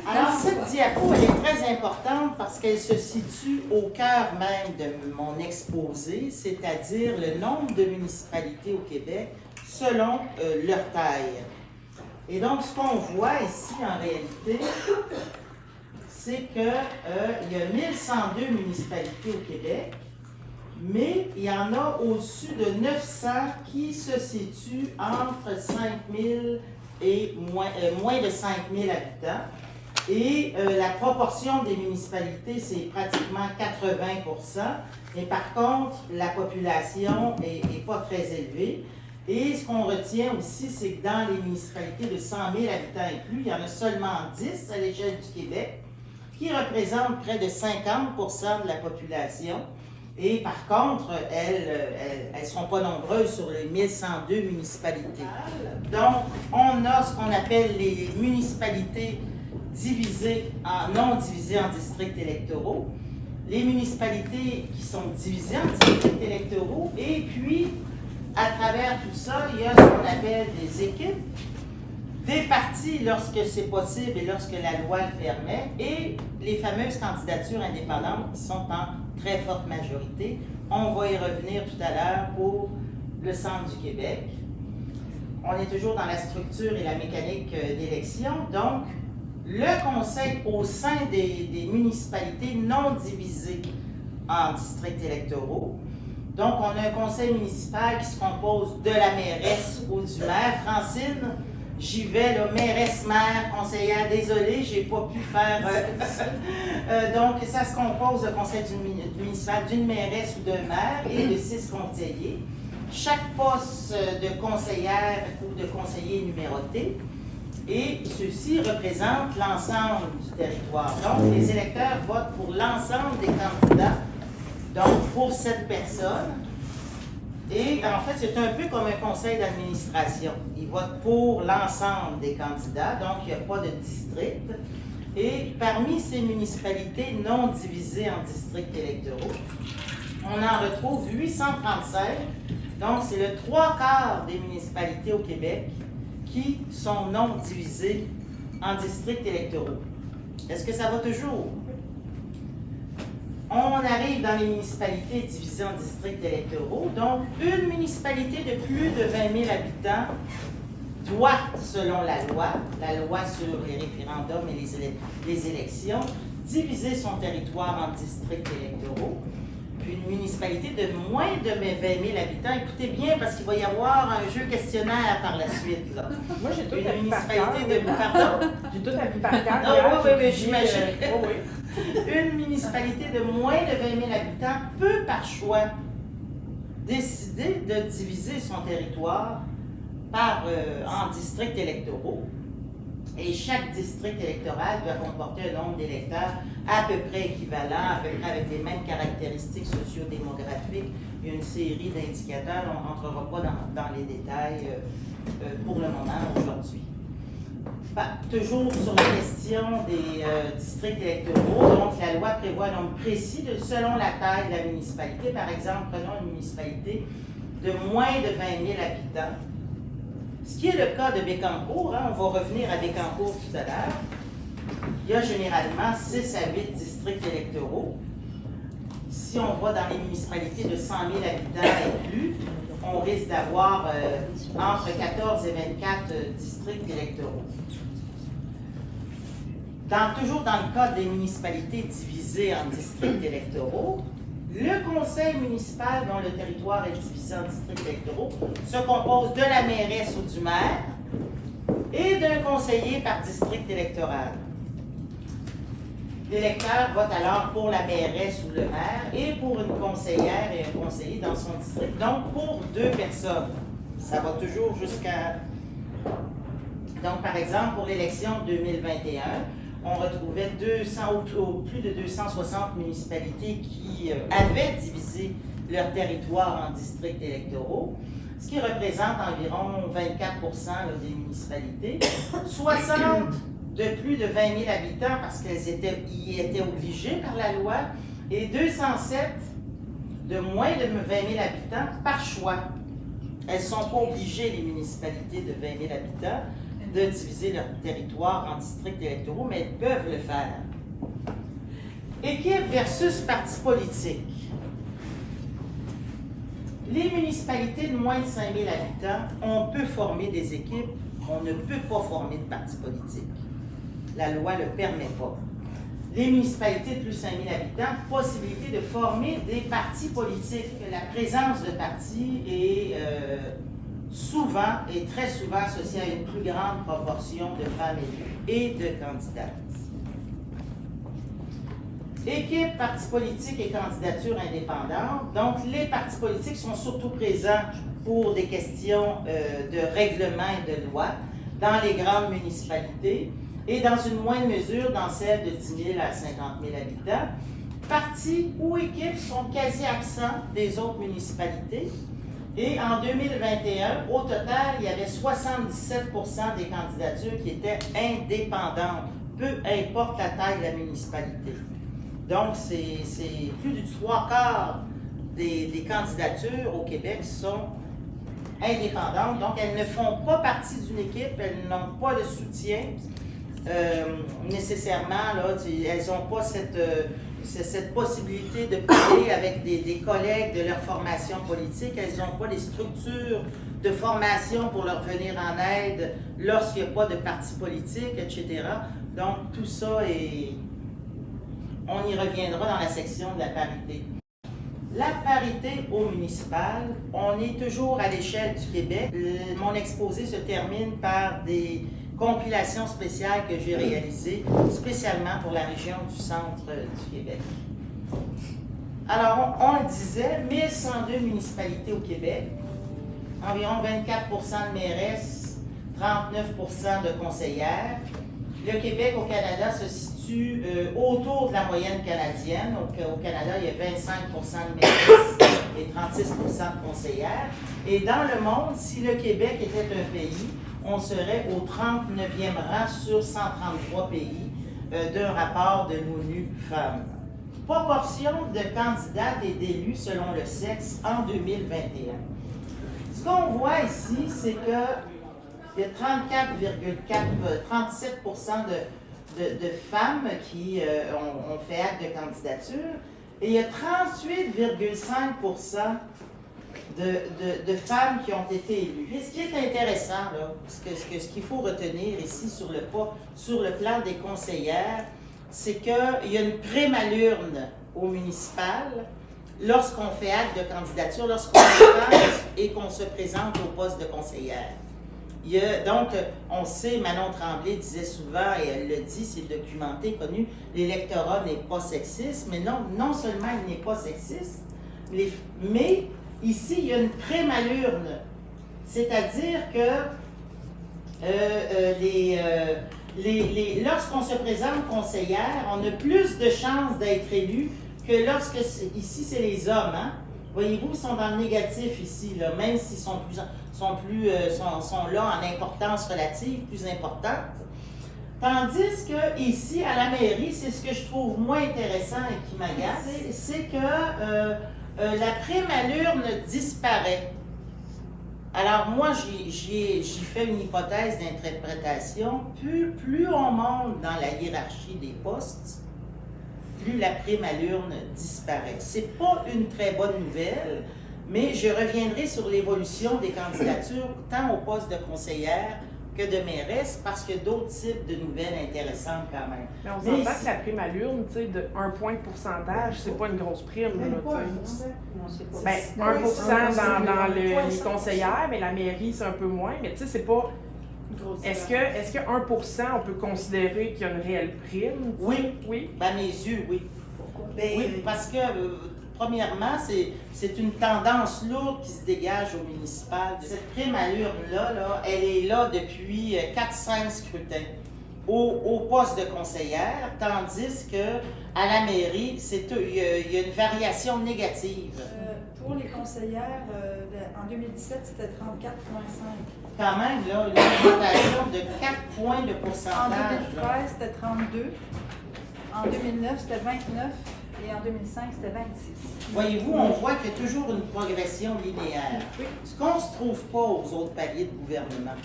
Alors cette diapo, elle est très importante parce qu'elle se situe au cœur même de mon exposé, c'est-à-dire le nombre de municipalités au Québec selon leur taille. Et donc, ce qu'on voit ici, en réalité, c'est qu'il y a 1102 municipalités au Québec, mais il y en a au-dessus de 900 qui se situent entre 5 000 et moins de 5 000 habitants. Et la proportion des municipalités, c'est pratiquement 80%, mais par contre, la population n'est pas très élevée. Et ce qu'on retient aussi, c'est que dans les municipalités de 100 000 habitants et plus, il y en a seulement 10 à l'échelle du Québec, qui représentent près de 50% de la population. Et par contre, elles ne sont pas nombreuses sur les 1102 municipalités. Donc, on a ce qu'on appelle les municipalités non divisées en districts électoraux, les municipalités qui sont divisées en districts électoraux, et puis, à travers tout ça, il y a ce qu'on appelle des équipes, des partis lorsque c'est possible et lorsque la loi le permet, et les fameuses candidatures indépendantes qui sont en très forte majorité. On va y revenir tout à l'heure pour le Centre du Québec. On est toujours dans la structure et la mécanique d'élection. Donc, le conseil au sein des municipalités non divisées en districts électoraux. Donc, on a un conseil municipal qui se compose de la mairesse ou du maire. Francine, J'y vais, là, mairesse, maire, conseillère, désolée, j'ai pas pu faire... donc, ça se compose, le conseil municipal, d'une mairesse ou d'un maire et de 6 conseillers. Chaque poste de conseillère ou de conseiller est numéroté et ceux-ci représentent l'ensemble du territoire. Donc, les électeurs votent pour l'ensemble des candidats, donc pour cette personne. Et en fait, c'est un peu comme un conseil d'administration. Ils votent pour l'ensemble des candidats, donc il n'y a pas de district. Et parmi ces municipalités non divisées en districts électoraux, on en retrouve 835. Donc, c'est le 3/4 des municipalités au Québec qui sont non divisées en districts électoraux. Est-ce que ça va toujours? On arrive dans les municipalités divisées en districts électoraux. Donc, une municipalité de plus de 20 000 habitants doit, selon la loi sur les référendums et les élections, diviser son territoire en districts électoraux. Puis une municipalité de moins de 20 000 habitants, écoutez bien, parce qu'il va y avoir un jeu questionnaire par la suite. Là. Moi, j'ai tout une appris par cœur. municipalité de... Pardon? J'ai tout appris par cœur. Ah, oui, j'imagine. Oui. Une municipalité de moins de 20 000 habitants peut, par choix, décider de diviser son territoire en districts électoraux. Et chaque district électoral doit comporter un nombre d'électeurs à peu près équivalent, à peu près avec les mêmes caractéristiques socio-démographiques. Il y a une série d'indicateurs, on ne rentrera pas dans les détails pour le moment aujourd'hui. Toujours sur la question des districts électoraux, donc la loi prévoit un nombre précis selon la taille de la municipalité. Par exemple, prenons une municipalité de moins de 20 000 habitants. Ce qui est le cas de Bécancour, on va revenir à Bécancour tout à l'heure. Il y a généralement 6 à 8 districts électoraux. Si on va dans les municipalités de 100 000 habitants et plus, on risque d'avoir entre 14 et 24 districts électoraux. Toujours dans le cas des municipalités divisées en districts électoraux, le conseil municipal dont le territoire est divisé en districts électoraux se compose de la mairesse ou du maire et d'un conseiller par district électoral. L'électeur vote alors pour la mairesse ou le maire et pour une conseillère et un conseiller dans son district, donc pour 2 personnes. Ça va toujours jusqu'à... Donc, par exemple, pour l'élection 2021, on retrouvait plus de 260 municipalités qui avaient divisé leur territoire en districts électoraux, ce qui représente environ 24% des municipalités. 60 de plus de 20 000 habitants parce qu'elles y étaient obligées par la loi, et 207 de moins de 20 000 habitants par choix. Elles ne sont pas obligées, les municipalités de 20 000 habitants, de diviser leur territoire en districts électoraux, mais elles peuvent le faire. Équipe versus parti politique. Les municipalités de moins de 5 000 habitants, on peut former des équipes, on ne peut pas former de parti politique. La loi ne le permet pas. Les municipalités de plus de 5 000 habitants, possibilité de former des partis politiques. La présence de partis est souvent et très souvent associée à une plus grande proportion de femmes élues et de candidates. Équipe, partis politiques et candidatures indépendantes. Donc, les partis politiques sont surtout présents pour des questions de règlement et de loi dans les grandes municipalités et dans une moindre mesure dans celles de 10 000 à 50 000 habitants. Partis ou équipes sont quasi absents des autres municipalités. Et en 2021, au total, il y avait 77 % des candidatures qui étaient indépendantes, peu importe la taille de la municipalité. Donc, c'est plus du 3/4 des candidatures au Québec sont indépendantes. Donc, elles ne font pas partie d'une équipe, elles n'ont pas de soutien nécessairement. Là, elles n'ont pas cette possibilité de parler avec des collègues de leur formation politique. Elles n'ont pas les structures de formation pour leur venir en aide lorsqu'il n'y a pas de parti politique, etc. Donc, tout ça est... On y reviendra dans la section de la parité. La parité au municipal, on est toujours à l'échelle du Québec. Mon exposé se termine par des compilations spéciales que j'ai réalisées spécialement pour la région du centre du Québec. Alors, on le disait, 1102 municipalités au Québec, environ 24% de mairesses, 39% de conseillères. Le Québec au Canada se situe autour de la moyenne canadienne. Au Canada, il y a 25% de mairesses et 36% de conseillères. Et dans le monde, si le Québec était un pays, on serait au 39e rang sur 133 pays d'un rapport de l'ONU Femmes. Proportion de candidates et d'élus selon le sexe en 2021. Ce qu'on voit ici, c'est que il y a 37% de femmes qui ont fait acte de candidature et il y a 38,5% de femmes qui ont été élues. Et ce qui est intéressant, là, ce qu'il faut retenir ici sur le plan des conseillères, c'est qu'il y a une prémalurne au municipal lorsqu'on fait acte de candidature, lorsqu'on est et qu'on se présente au poste de conseillère. Donc, on sait, Manon Tremblay disait souvent, et elle le dit, c'est documenté, connu, l'électorat n'est pas sexiste, mais non seulement il n'est pas sexiste, mais ici, il y a une prémalurne. C'est-à-dire que lorsqu'on se présente conseillère, on a plus de chances d'être élu que lorsque, ici, c'est les hommes, hein? Voyez-vous, ils sont dans le négatif ici, là, même s'ils sont là en importance relative, plus importante. Tandis que ici, à la mairie, c'est ce que je trouve moins intéressant et qui m'agace, c'est que la prémalurne disparaît. Alors moi, j'y fais une hypothèse d'interprétation. Plus on monte dans la hiérarchie des postes, plus la prémalurne disparaît. C'est pas une très bonne nouvelle, mais je reviendrai sur l'évolution des candidatures, tant au poste de conseillère que de mairesse, parce qu'il y a d'autres types de nouvelles intéressantes quand même. Mais on s'entend que la prémalurne, tu sais, de 1 point de pourcentage, c'est pas une grosse prime, là, tu sais. Non, c'est pas. Ben, 1% dans les conseillères, mais la mairie, c'est un peu moins. Mais tu sais, c'est pas. Est-ce que 1%, on peut considérer qu'il y a une réelle prime? Oui. Oui. Ben, à mes yeux, oui. Pourquoi? Oui, parce que, premièrement, c'est une tendance lourde qui se dégage au municipal. Cette prémalurne-là, elle est là depuis 4-5 scrutins au poste de conseillère, tandis que à la mairie, il y a une variation négative. Pour les conseillères, en 2017, c'était 34,5. Quand même, là, une augmentation de 4 points de En pourcentage. 2013, c'était 32. En 2009, c'était 29. Et en 2005, c'était 26. Voyez-vous, on voit qu'il y a toujours une progression linéaire. Ce qu'on ne se trouve pas aux autres paliers de gouvernement.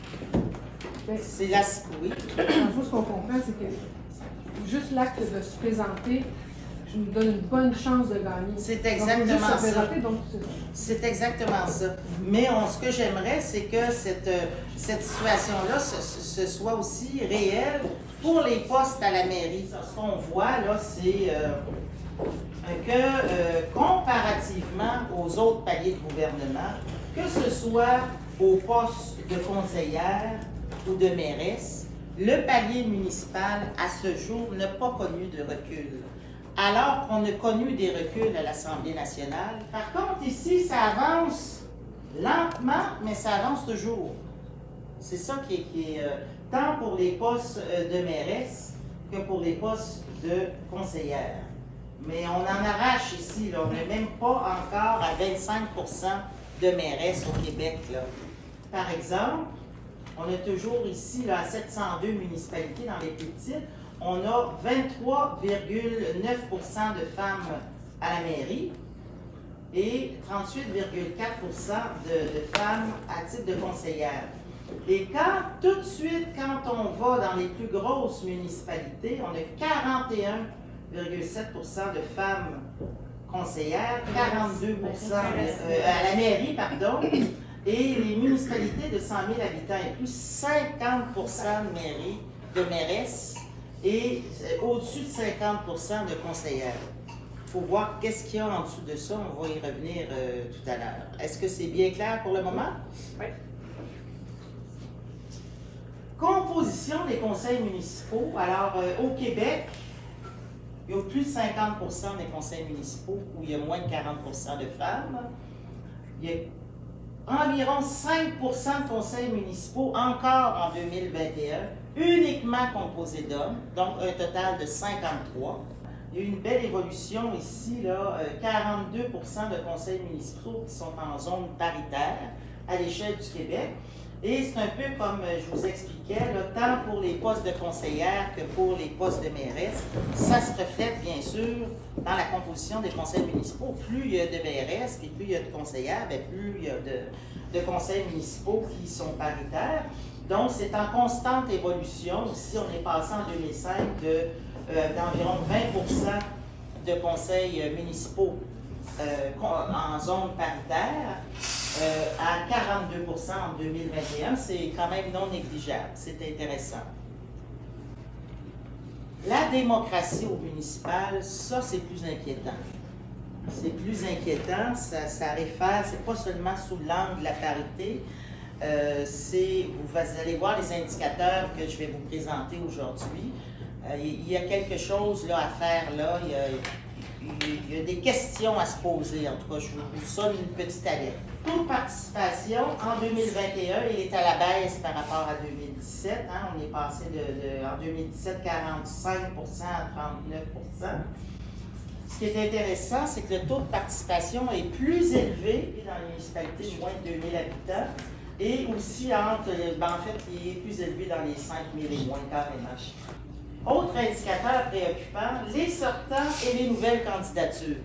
C'est la... Oui. En fait, ce qu'on comprend, c'est que juste l'acte de se présenter, je nous donne une bonne chance de gagner. C'est Donc, exactement juste se ça. présenter, donc, C'est exactement ça. Mais ce que j'aimerais, c'est que cette situation-là ce soit aussi réelle pour les postes à la mairie. Ce qu'on voit, là, c'est que comparativement aux autres paliers de gouvernement, que ce soit au poste de conseillère ou de mairesse, le palier municipal, à ce jour, n'a pas connu de recul. Alors qu'on a connu des reculs à l'Assemblée nationale. Par contre, ici, ça avance lentement, mais ça avance toujours. C'est ça qui est tant pour les postes de mairesse que pour les postes de conseillère. Mais on en arrache ici, là. On n'est même pas encore à 25% de mairesse au Québec, là. Par exemple, on a toujours ici, là, à 702 municipalités dans les plus petites, on a 23,9% de femmes à la mairie et 38,4% de femmes à titre de conseillère. Et tout de suite, quand on va dans les plus grosses municipalités, on a 41,7% de femmes conseillères, 42% à la mairie, pardon, et les municipalités de 100 000 habitants et plus, 50% de mairesses et au-dessus de 50% de conseillères. faut voir qu'est-ce qu'il y a en dessous de ça. On va y revenir tout à l'heure. Est-ce que c'est bien clair pour le moment? Oui. Composition des conseils municipaux. Alors, au Québec, il y a plus de 50% des conseils municipaux où il y a moins de 40% de femmes. Il y a environ 5% de conseils municipaux encore en 2021, uniquement composés d'hommes, donc un total de 53. Il y a eu une belle évolution ici, là, 42% de conseils municipaux qui sont en zone paritaire à l'échelle du Québec. Et c'est un peu comme je vous expliquais, là, tant pour les postes de conseillères que pour les postes de mairesse, ça se reflète bien sûr dans la composition des conseils municipaux. Plus il y a de mairesses et plus il y a de conseillères, bien, plus il y a de conseils municipaux qui sont paritaires. Donc c'est en constante évolution. Ici, on est passé en 2005 d'environ 20% de conseils municipaux en zone paritaire à 42% en 2021. C'est quand même non négligeable. C'est intéressant. La démocratie au municipal, ça, c'est plus inquiétant. C'est plus inquiétant. Ça réfère, c'est pas seulement sous l'angle de la parité. Vous allez voir les indicateurs que je vais vous présenter aujourd'hui. Il y a quelque chose là, à faire là. Il y a des questions à se poser. En tout cas, je vous sonne une petite alerte. Taux de participation en 2021, il est à la baisse par rapport à 2017. Hein? On est passé en 2017, 45% à 39%. Ce qui est intéressant, c'est que le taux de participation est plus élevé dans les municipalités de moins de 2000 habitants et aussi en fait, il est plus élevé dans les 5000 et moins carrément. Autre indicateur préoccupant, les sortants et les nouvelles candidatures.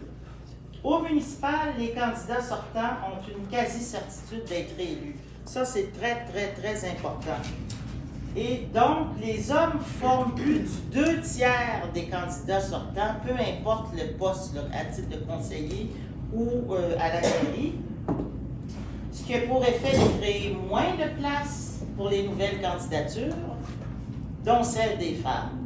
Au municipal, les candidats sortants ont une quasi-certitude d'être élus. Ça, c'est très, très, très important. Et donc, les hommes forment plus du 2/3 des candidats sortants, peu importe le poste là, à titre de conseiller ou à la mairie, ce qui a pour effet de créer moins de place pour les nouvelles candidatures, dont celle des femmes.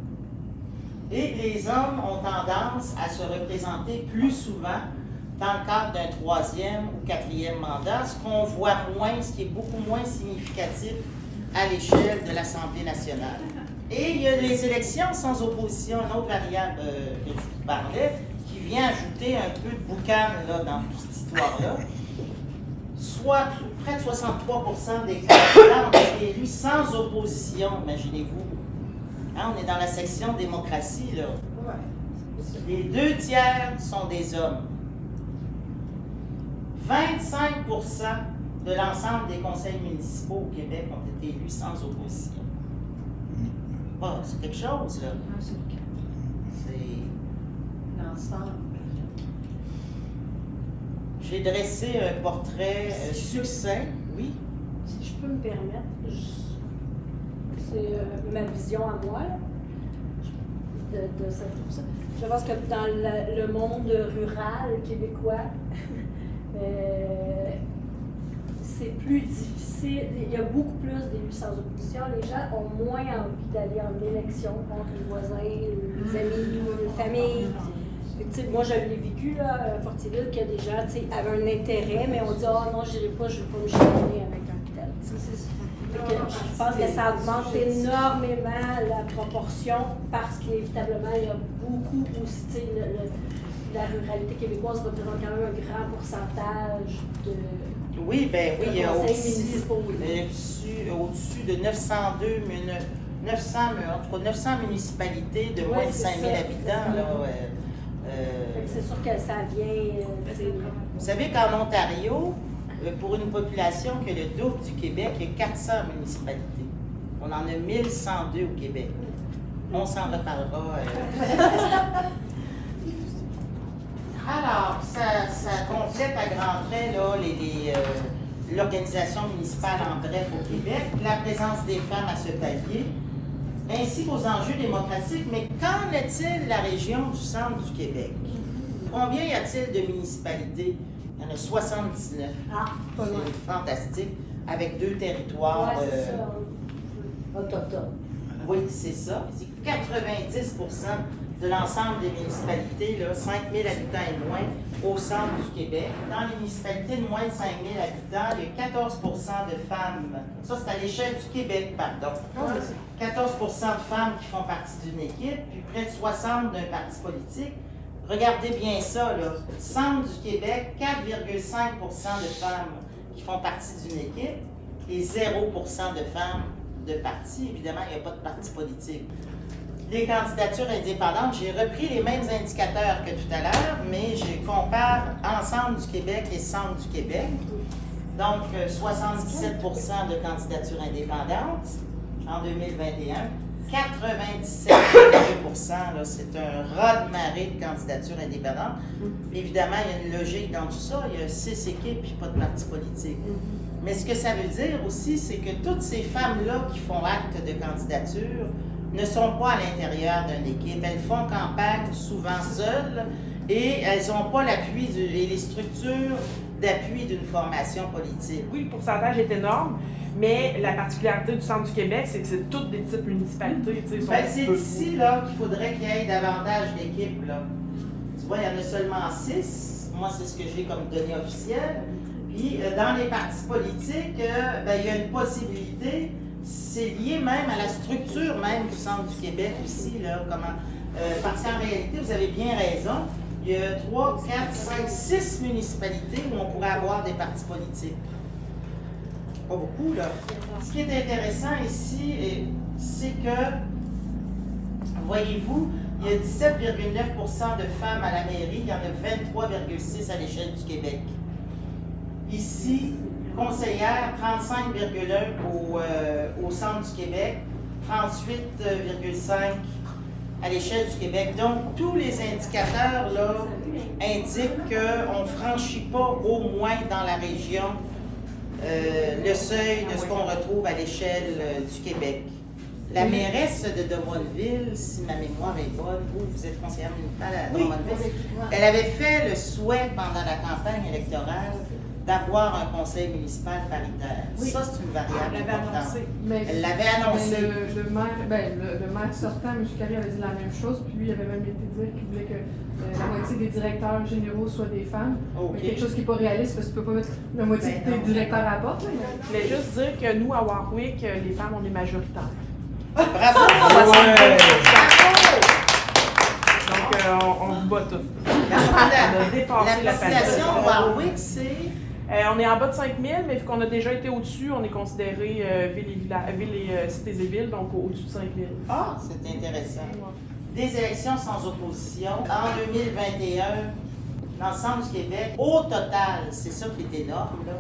Et les hommes ont tendance à se représenter plus souvent dans le cadre d'un 3e ou 4e mandat, ce qu'on voit moins, ce qui est beaucoup moins significatif à l'échelle de l'Assemblée nationale. Et il y a les élections sans opposition, une autre variable que je vous parlais, qui vient ajouter un peu de boucan là, dans toute cette histoire-là. Soit près de 63% des candidats ont été élus sans opposition, imaginez-vous. Hein, on est dans la section démocratie, là. Les 2/3 sont des hommes. 25% de l'ensemble des conseils municipaux au Québec ont été élus sans opposition. Bon, c'est quelque chose, là. C'est L'ensemble. J'ai dressé un portrait succinct, oui. Si je peux me permettre, c'est ma vision à moi là, de ça. Je pense que dans le monde rural québécois, c'est plus difficile. Il y a beaucoup plus d'élus sans opposition. Les gens ont moins envie d'aller en élection contre les voisins, les amis, les familles. Moi, j'avais vécu là, à Fortierville qu'il y a des gens avaient un intérêt, mais on dit « Ah non, je ne vais pas me chicaner avec un tel. » Je pense que ça augmente énormément la proportion parce qu'inévitablement, il y a beaucoup aussi, la ruralité québécoise représente quand même un grand pourcentage de... Oui, ben oui, il y a municipaux. au-dessus de 900 municipalités de moins de 5000 habitants. Là, c'est sûr que ça vient... vous savez qu'en Ontario, pour une population qui est le double du Québec, il y a 400 municipalités. On en a 1102 au Québec. On s'en reparlera. Alors, ça complète à grands traits là, l'organisation municipale en bref au Québec, la présence des femmes à ce palier, ainsi qu'aux enjeux démocratiques. Mais qu'en est-il de la région du centre du Québec? Combien y a-t-il de municipalités? Il y en a 79. C'est fantastique, avec 2 territoires. c'est ça. Autochtones. Oui, c'est ça. C'est 90% de l'ensemble des municipalités, là, 5 000 habitants et moins, au centre du Québec. Dans les municipalités de moins de 5 000 habitants, il y a 14 de femmes. Ça, c'est à l'échelle du Québec, pardon. 14 de femmes qui font partie d'une équipe, puis près de 60 d'un parti politique. Regardez bien ça, là. Centre du Québec, 4,5 de femmes qui font partie d'une équipe et 0 de femmes de parti. Évidemment, il n'y a pas de parti politique. Les candidatures indépendantes, j'ai repris les mêmes indicateurs que tout à l'heure, mais je compare ensemble du Québec et centre du Québec. Donc, 77 de candidatures indépendantes en 2021. 97,2 c'est un raz-de-marée de candidatures indépendantes. Évidemment, il y a une logique dans tout ça. Il y a 6 équipes et pas de parti politique. Mais ce que ça veut dire aussi, c'est que toutes ces femmes-là qui font acte de candidature ne sont pas à l'intérieur d'une équipe. Elles font campagne souvent seules et elles n'ont pas l'appui et les structures d'appui d'une formation politique. Oui, le pourcentage est énorme, mais la particularité du centre du Québec, c'est que c'est toutes des types municipalités. C'est ici là, qu'il faudrait qu'il y ait davantage d'équipes. Là. Tu vois, il y en a seulement 6. Moi, c'est ce que j'ai comme données officielles. Puis, dans les partis politiques, il y a une possibilité. C'est lié même à la structure même du centre du Québec aussi, là, parce qu'en réalité, vous avez bien raison, il y a 3, 4, 5, 6 municipalités où on pourrait avoir des partis politiques. Pas beaucoup, là. Ce qui est intéressant ici, c'est que, voyez-vous, il y a 17,9 de femmes à la mairie, il y en a 23,6 à l'échelle du Québec. Ici, conseillère, 35,1 au centre du Québec, 38,5 à l'échelle du Québec. Donc, tous les indicateurs là, indiquent qu'on ne franchit pas au moins dans la région le seuil de ce qu'on retrouve à l'échelle du Québec. La mairesse de Drummondville, si ma mémoire est bonne, vous êtes conseillère municipale à Drummondville, elle avait fait le souhait pendant la campagne électorale d'avoir un conseil municipal paritaire. Oui. Ça, c'est une variable importante. Elle l'avait annoncé. Le maire sortant, M. Carré, avait dit la même chose, puis lui, il avait même été dire qu'il voulait que la moitié des directeurs généraux soient des femmes. Okay. Quelque chose qui n'est pas réaliste, parce que tu ne peux pas mettre la moitié des directeurs à la porte. Je voulais juste dire que nous, à Warwick, les femmes, on est majoritaires. Bravo! Donc, on vous bat tous. La population à Warwick, c'est... on est en bas de 5 000, mais vu qu'on a déjà été au-dessus, on est considéré ville et cités et villes, donc au-dessus de 5 000. Ah, c'est intéressant. Des élections sans opposition. En 2021, dans le centre du Québec, au total, c'est ça qui est énorme, là,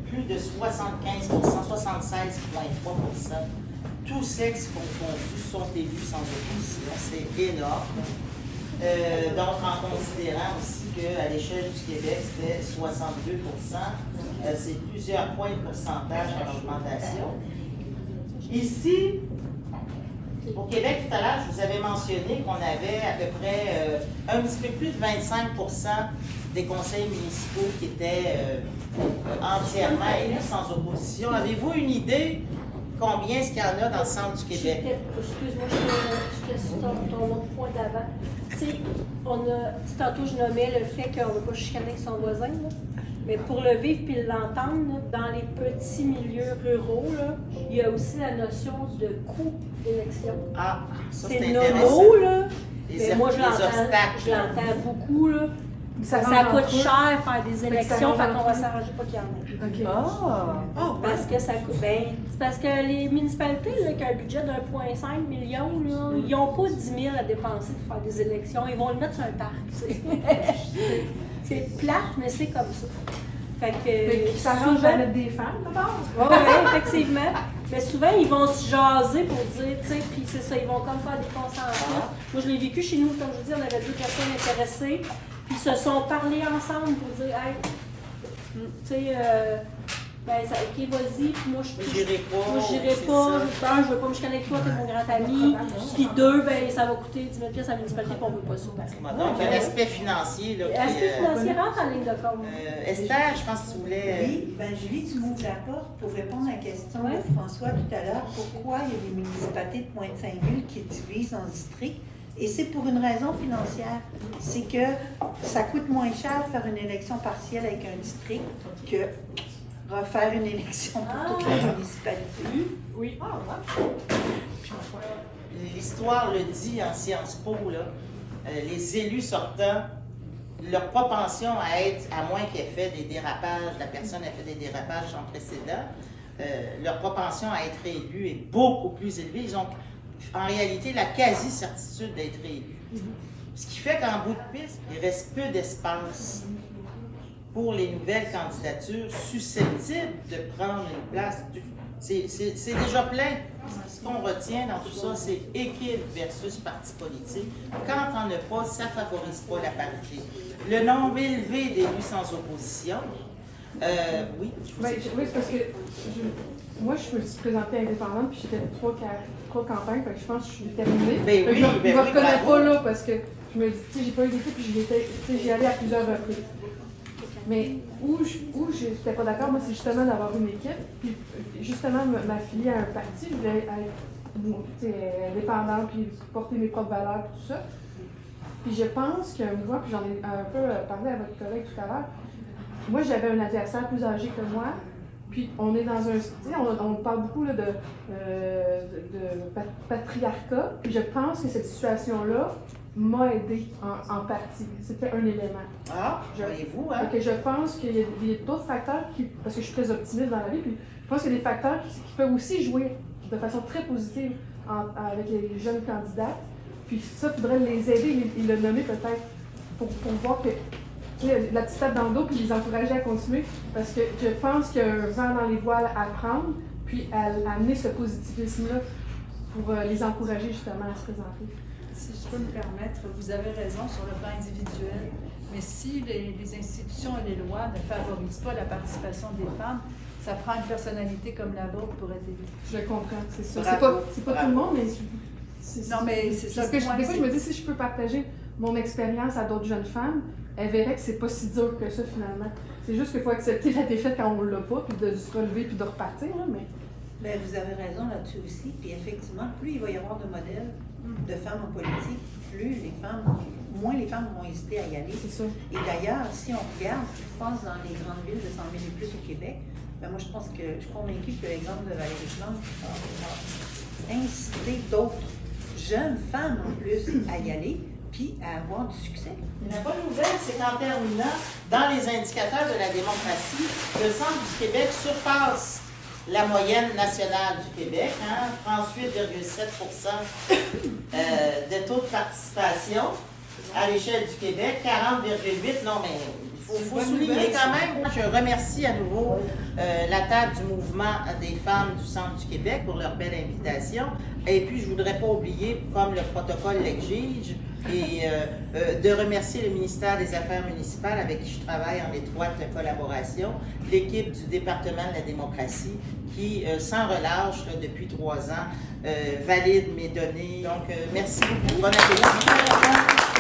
plus de 75 76,3 tous sexes confondus sont élus sans opposition. C'est énorme. Donc, en considérant aussi qu'à l'échelle du Québec, c'était 62 c'est plusieurs points de pourcentage en augmentation. Ici, au Québec, tout à l'heure, je vous avais mentionné qu'on avait à peu près un petit peu plus de 25 des conseils municipaux qui étaient entièrement élus sans opposition. Avez-vous une idée combien est-ce qu'il y en a dans le centre du Québec? Excuse-moi, je te sur ton autre point d'avant. Tu sais, tantôt je nommais le fait qu'on ne veut pas chicaner avec son voisin, là. Mais pour le vivre puis l'entendre, dans les petits milieux ruraux, là, il y a aussi la notion de coût d'élection. Ah, ça c'est intéressant. C'est nomo, là. Mais moi, je l'entends beaucoup, là. Ça coûte cher faire des élections, fait qu'on va s'arranger pas qu'il y en ait. Okay. Parce que les municipalités là, qui ont un budget de 1,5 million, là, ils n'ont pas 10 000 à dépenser pour faire des élections. Ils vont le mettre sur un parc. C'est plate, mais c'est comme ça. Fait que, ça arrange à mettre des femmes, d'abord. Oui, effectivement. Mais souvent, ils vont se jaser pour dire, tu sais, puis c'est ça, ils vont comme faire des consensus. Moi, je l'ai vécu chez nous, comme je vous dis, on avait 2 personnes intéressées. Ils se sont parlé ensemble pour dire, hey, tu sais, ok, vas-y, puis moi, je n'irai pas. Je veux pas me chicaner avec toi, t'es mon grand ami. Puis 2, ça va coûter 10 000 $ à la municipalité, puis on ne veut pas ça. Donc, il y a l'aspect financier. L'aspect financier rentre en ligne de compte. Esther, je pense que tu voulais. Oui, Julie, tu m'ouvres la porte pour répondre à la question de François tout à l'heure. Pourquoi il y a des municipalités de moins de 5 000 qui divisent en districts? Et c'est pour une raison financière. C'est que ça coûte moins cher faire une élection partielle avec un district que refaire une élection pour toute la municipalité. Oui. L'histoire le dit en Sciences Po, là, les élus sortants, leur propension à moins qu'elle fait des dérapages, la personne a fait des dérapages sans précédent, leur propension à être élus est beaucoup plus élevée. Ils ont en réalité la quasi-certitude d'être élus. Ce qui fait qu'en bout de piste, il reste peu d'espace pour les nouvelles candidatures susceptibles de prendre une place. C'est déjà plein. Ce qu'on retient dans tout ça, c'est équipe versus parti politique. Quand on n'a pas, ça ne favorise pas la parité. Le nombre élevé d'élus sans opposition, oui. Oui, c'est parce que moi, je me suis présentée indépendante, puis j'ai fait trois campagnes, fait que je pense que je suis déterminée. Je ne me reconnais pas là, parce que je me dis, tu sais, j'ai pas eu d'équipe, puis j'y allais à plusieurs reprises. Mais où je n'étais pas d'accord, moi, c'est justement d'avoir une équipe, puis justement m'affilier à un parti, je voulais être indépendante, puis porter mes propres valeurs, tout ça. Puis je pense que moi, puis j'en ai un peu parlé à votre collègue tout à l'heure, moi, j'avais un adversaire plus âgé que moi, puis on est dans un... Tu sais, on parle beaucoup là, de patriarcat, puis je pense que cette situation-là m'a aidé en partie. C'était un élément. Ah, voyez-vous, hein? Que je pense qu'il y a d'autres facteurs parce que je suis très optimiste dans la vie, puis je pense qu'il y a des facteurs qui peuvent aussi jouer de façon très positive avec les jeunes candidats. Puis ça, il faudrait les aider, et le nommer peut-être, pour voir que la petite tape dans le dos, puis les encourager à continuer, parce que je pense qu'il y a un vent dans les voiles à prendre, puis à amener ce positivisme-là pour les encourager justement à se présenter. Si je peux me permettre, vous avez raison sur le plan individuel, mais si les institutions et les lois ne favorisent pas la participation des femmes, ça prend une personnalité comme la vôtre pour être élue. Je comprends, c'est ça. Bravo. C'est pas tout le monde, mais non, mais c'est ça. Parce que des fois, je me dis, si je peux partager mon expérience à d'autres jeunes femmes, elles verraient que c'est pas si dur que ça finalement. C'est juste qu'il faut accepter la défaite quand on l'a pas, puis de se relever, puis de repartir, là, mais... Bien, vous avez raison là-dessus aussi. Puis effectivement, plus il va y avoir de modèles de femmes en politique, moins les femmes vont hésiter à y aller. C'est ça. Et d'ailleurs, si on regarde ce qui se passe dans les grandes villes de 100 000 et plus au Québec, ben moi je suis convaincue que l'exemple de Valérie Plante va inciter d'autres jeunes femmes en plus à y aller, puis à avoir du succès. La bonne nouvelle, c'est qu'en terminant, dans les indicateurs de la démocratie, le Centre du Québec surpasse la moyenne nationale du Québec, 38,7 de taux de participation à l'échelle du Québec, 40,8. Non, mais il faut souligner quand même. Je remercie à nouveau la table du mouvement des femmes du Centre du Québec pour leur belle invitation. Et puis, je ne voudrais pas oublier, comme le protocole l'exige, et de remercier le ministère des Affaires municipales avec qui je travaille en étroite collaboration, l'équipe du département de la démocratie qui, sans relâche, là, depuis 3 ans, valide mes données. Donc, merci beaucoup. Bon appétit.